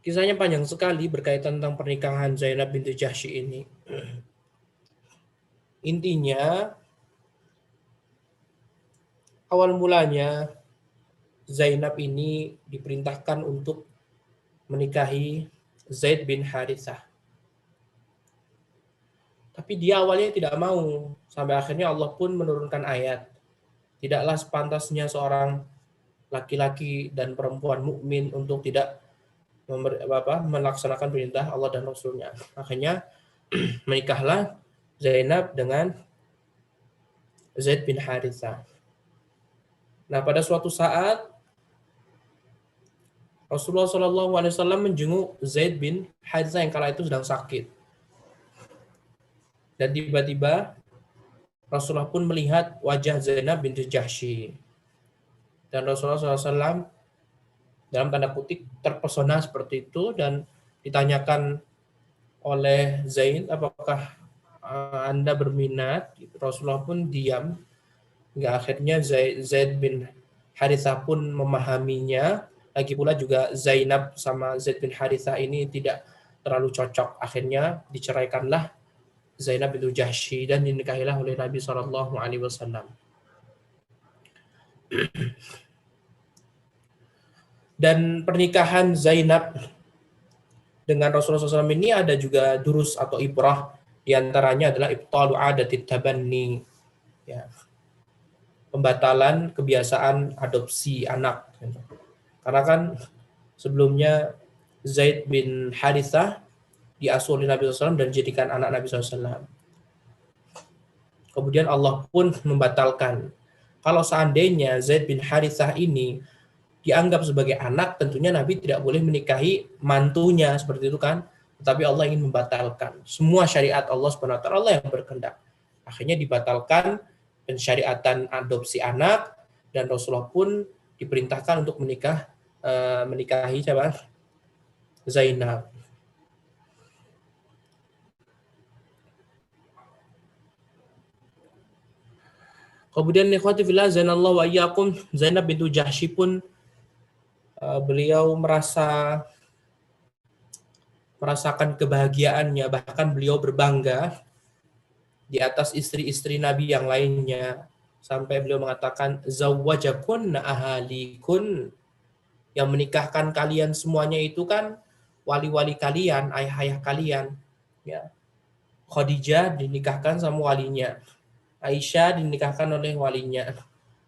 Kisahnya panjang sekali berkaitan tentang pernikahan Zainab binti Jahsy ini. Intinya, awal mulanya Zainab ini diperintahkan untuk menikahi Zaid bin Harithah. Tapi dia awalnya tidak mau, sampai akhirnya Allah pun menurunkan ayat. Tidaklah sepantasnya seorang laki-laki dan perempuan mukmin untuk tidak melaksanakan perintah Allah dan Rasulnya. Akhirnya menikahlah Zainab dengan Zaid bin Harithah. Nah, pada suatu saat Rasulullah SAW menjenguk Zaid bin Harithah yang kala itu sedang sakit. Dan tiba-tiba Rasulullah pun melihat wajah Zainab binti Jahsy. Dan Rasulullah SAW dalam tanda kutip terpesona seperti itu, dan ditanyakan oleh Zaid, apakah Anda berminat? Rasulullah pun diam. Hingga akhirnya Zaid bin Harithah pun memahaminya. Lagi pula juga Zainab sama Zaid bin Harithah ini tidak terlalu cocok. Akhirnya diceraikanlah Zainab bintu Jahsy dan dinikahilah oleh Nabi SAW. Dan pernikahan Zainab dengan Rasulullah SAW ini ada juga durus atau ibrah. Di antaranya adalah ibtalu adatit tabanni, ya, pembatalan kebiasaan adopsi anak. Karena kan sebelumnya Zaid bin Harithah diasuh oleh Nabi SAW dan dijadikan anak Nabi SAW. Kemudian Allah pun membatalkan. Kalau seandainya Zaid bin Harithah ini dianggap sebagai anak, tentunya Nabi tidak boleh menikahi mantunya, seperti itu kan. Tetapi Allah ingin membatalkan. Semua syariat Allah SWT Allah yang berkehendak. Akhirnya dibatalkan pensyariatan adopsi anak, dan Rasulullah pun diperintahkan untuk menikahi siapa? Zainab. Kemudian ikhwati fillah zanallahu wa iyyakum, Zainab bintu Jahsy pun beliau merasakan kebahagiaannya, bahkan beliau berbangga di atas istri-istri Nabi yang lainnya, sampai beliau mengatakan zawwajakunna ahalikun, yang menikahkan kalian semuanya itu kan wali-wali kalian, ayah-ayah kalian, ya. Khadijah dinikahkan sama walinya, Aisyah dinikahkan oleh walinya,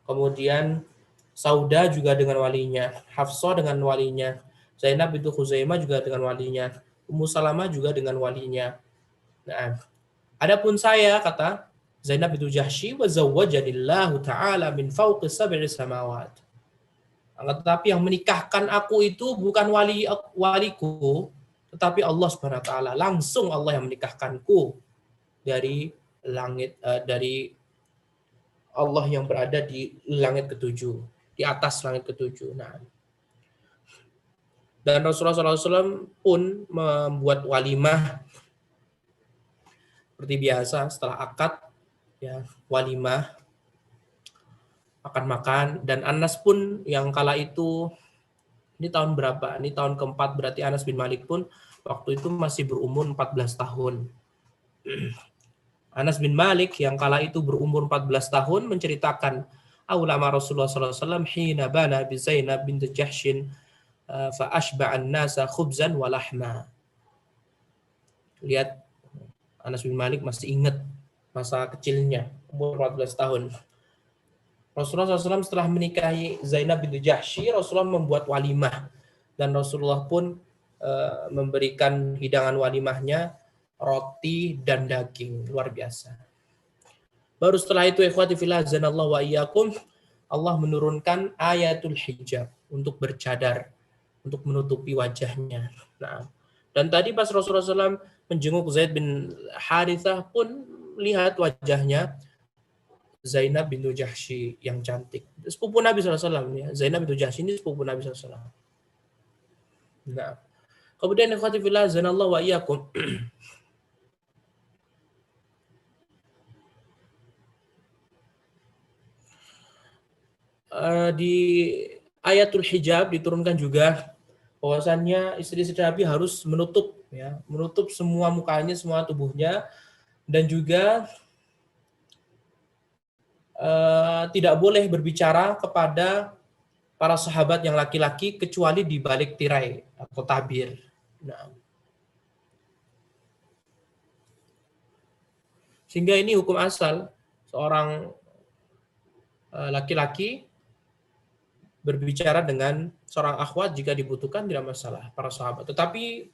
kemudian Sauda juga dengan walinya, Hafsah dengan walinya, Zainab bintu Khuzaimah juga dengan walinya, Ummu Salamah juga dengan walinya. Nah, adapun saya, kata Zainab bintu Jahsy, wa zawwajanillahu ta'ala min fawqi sab'i samawat. Tetapi yang menikahkan aku itu bukan waliku, tetapi Allah Subhanahu wa taala. Langsung Allah yang menikahkanku dari langit, dari Allah yang berada di langit ketujuh, di atas langit ketujuh. Nah, dan Rasulullah SAW pun membuat walimah seperti biasa setelah akad, ya, walimah, makan-makan. Dan Anas pun yang kala itu, ini tahun berapa? Ini tahun keempat, berarti Anas bin Malik pun waktu itu masih berumur 14 tahun. Anas bin Malik yang kala itu berumur 14 tahun menceritakan, ulama Rasulullah SAW hina bana bi Zainab bint Jahsyin fa ashba'an nasa khubzan wa lahma. Lihat, Anas bin Malik masih ingat masa kecilnya, umur 14 tahun. Rasulullah SAW setelah menikahi Zainab bintu Jahsy, Rasulullah membuat walimah, dan Rasulullah pun memberikan hidangan walimahnya roti dan daging, luar biasa. Baru setelah itu, ikhwati fillah zanallahu wa iyyakum, Allah menurunkan ayatul hijab untuk bercadar, untuk menutupi wajahnya. Nah, dan tadi pas Rasulullah SAW menjenguk Zaid bin Harithah pun lihat wajahnya Zainab bintu Jahsy yang cantik. Sepupu Nabi SAW. Ya. Zainab bintu Jahsy ini sepupu Nabi SAW. Nah, kemudian ikhwati fillah zanallahu wa iyyakum, di ayatul hijab diturunkan juga bahwasannya istri-istri Nabi harus menutup, ya, menutup semua mukanya, semua tubuhnya, dan juga tidak boleh berbicara kepada para sahabat yang laki-laki kecuali di balik tirai atau tabir. Nah, sehingga ini hukum asal, seorang laki-laki berbicara dengan seorang akhwat jika dibutuhkan tidak masalah, para sahabat. Tetapi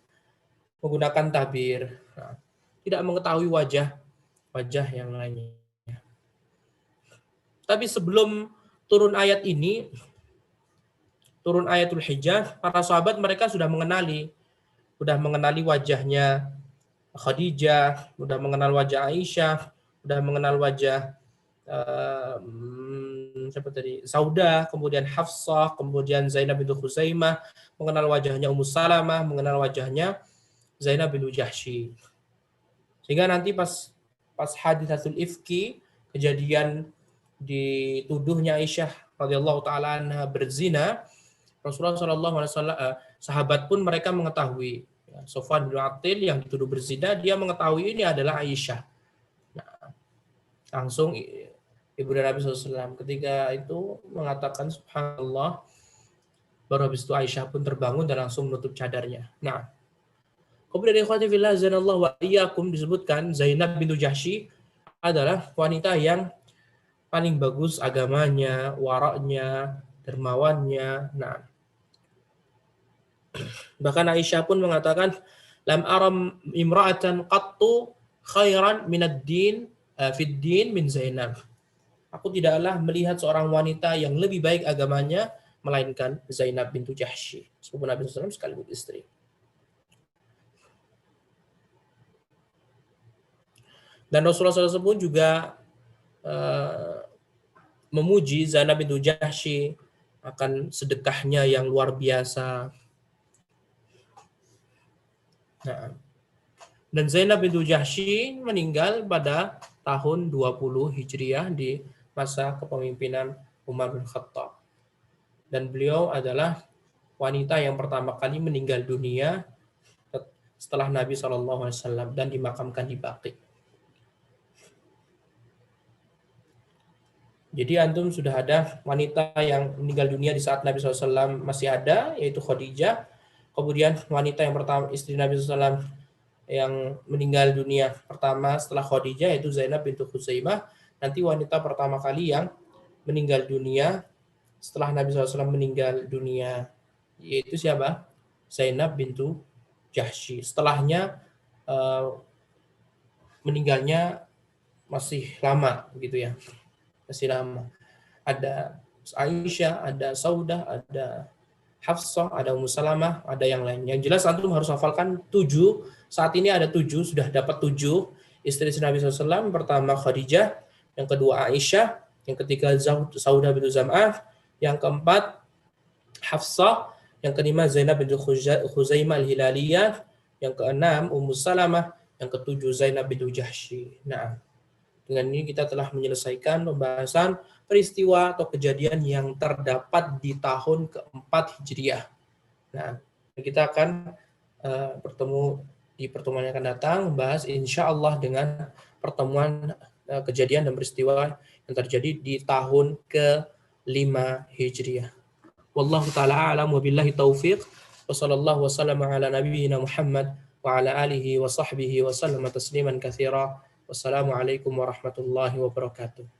menggunakan tabir, nah, tidak mengetahui wajah yang lainnya. Tapi sebelum turun ayat ini, turun ayatul hijab, para sahabat mereka sudah mengenali wajahnya Khadijah, sudah mengenal wajah Aisyah, sudah mengenal wajah siapa tadi? Sauda, kemudian Hafsah, kemudian Zainab bintu Khuzaimah, mengenal wajahnya Ummu Salamah, mengenal wajahnya Zainab bintu Jahsy. Sehingga nanti pas haditsatul ifki, kejadian dituduhnya Aisyah radhiyallahu taala anha berzina, Rasulullah SAW, sahabat pun mereka mengetahui. Sofwan bin Attil yang dituduh berzina, dia mengetahui ini adalah Aisyah. Nah, langsung ibunda Nabi SAW ketika itu mengatakan subhanallah, baru habis itu Aisyah pun terbangun dan langsung menutup cadarnya. Nah, kemudian ikhwati fillah zanallahu wa iyyakum, disebutkan Zainab bintu Jahsy adalah wanita yang paling bagus agamanya, waraknya, dermawannya. Nah, bahkan Aisyah pun mengatakan, lam aram imra'atan qattu khairan minad din fid din min Zainab. Aku tidaklah melihat seorang wanita yang lebih baik agamanya melainkan Zainab bintu Jahsy, sepupu Nabi SAW sekaligus istri. Dan Rasulullah SAW pun juga memuji Zainab bintu Jahsy akan sedekahnya yang luar biasa. Nah, dan Zainab bintu Jahsy meninggal pada tahun 20 Hijriah di masa kepemimpinan Umar bin Khattab. Dan beliau adalah wanita yang pertama kali meninggal dunia setelah Nabi SAW dan dimakamkan di Baqi. Jadi antum sudah ada wanita yang meninggal dunia di saat Nabi SAW masih ada, yaitu Khadijah. Kemudian wanita yang pertama, istri Nabi SAW yang meninggal dunia pertama setelah Khadijah, yaitu Zainab bintu Khuzaimah. Nanti wanita pertama kali yang meninggal dunia setelah Nabi SAW meninggal dunia, yaitu siapa? Zainab bintu Jahsy. Setelahnya meninggalnya masih lama gitu ya. Masih lama. Ada Aisyah, ada Saudah, ada Hafsah, ada Ummu Salamah, ada yang lain. Yang jelas antum harus hafalkan 7. Saat ini ada 7, sudah dapat 7 istri Nabi SAW. Pertama Khadijah, yang kedua Aisyah, yang ketiga Saudah bintu Zam'ah, yang keempat Hafsah, yang kelima Zainab bintu Khuzaimah al-Hilaliyah, yang keenam Ummu Salamah, yang ketujuh Zainab bintu Jahsy. Nah, dengan ini kita telah menyelesaikan pembahasan peristiwa atau kejadian yang terdapat di tahun keempat Hijriah. Nah, kita akan bertemu di pertemuan yang akan datang, membahas insya Allah dengan pertemuan kejadian dan peristiwa yang terjadi di tahun ke-5 Hijriah. Wallahu ta'ala a'lam wa billahi taufiq wa sallallahu wa sallama ala nabiyyina Muhammad wa ala alihi wa sahbihi wa sallama tasliman katsira. Wassalamualaikum warahmatullahi wabarakatuh.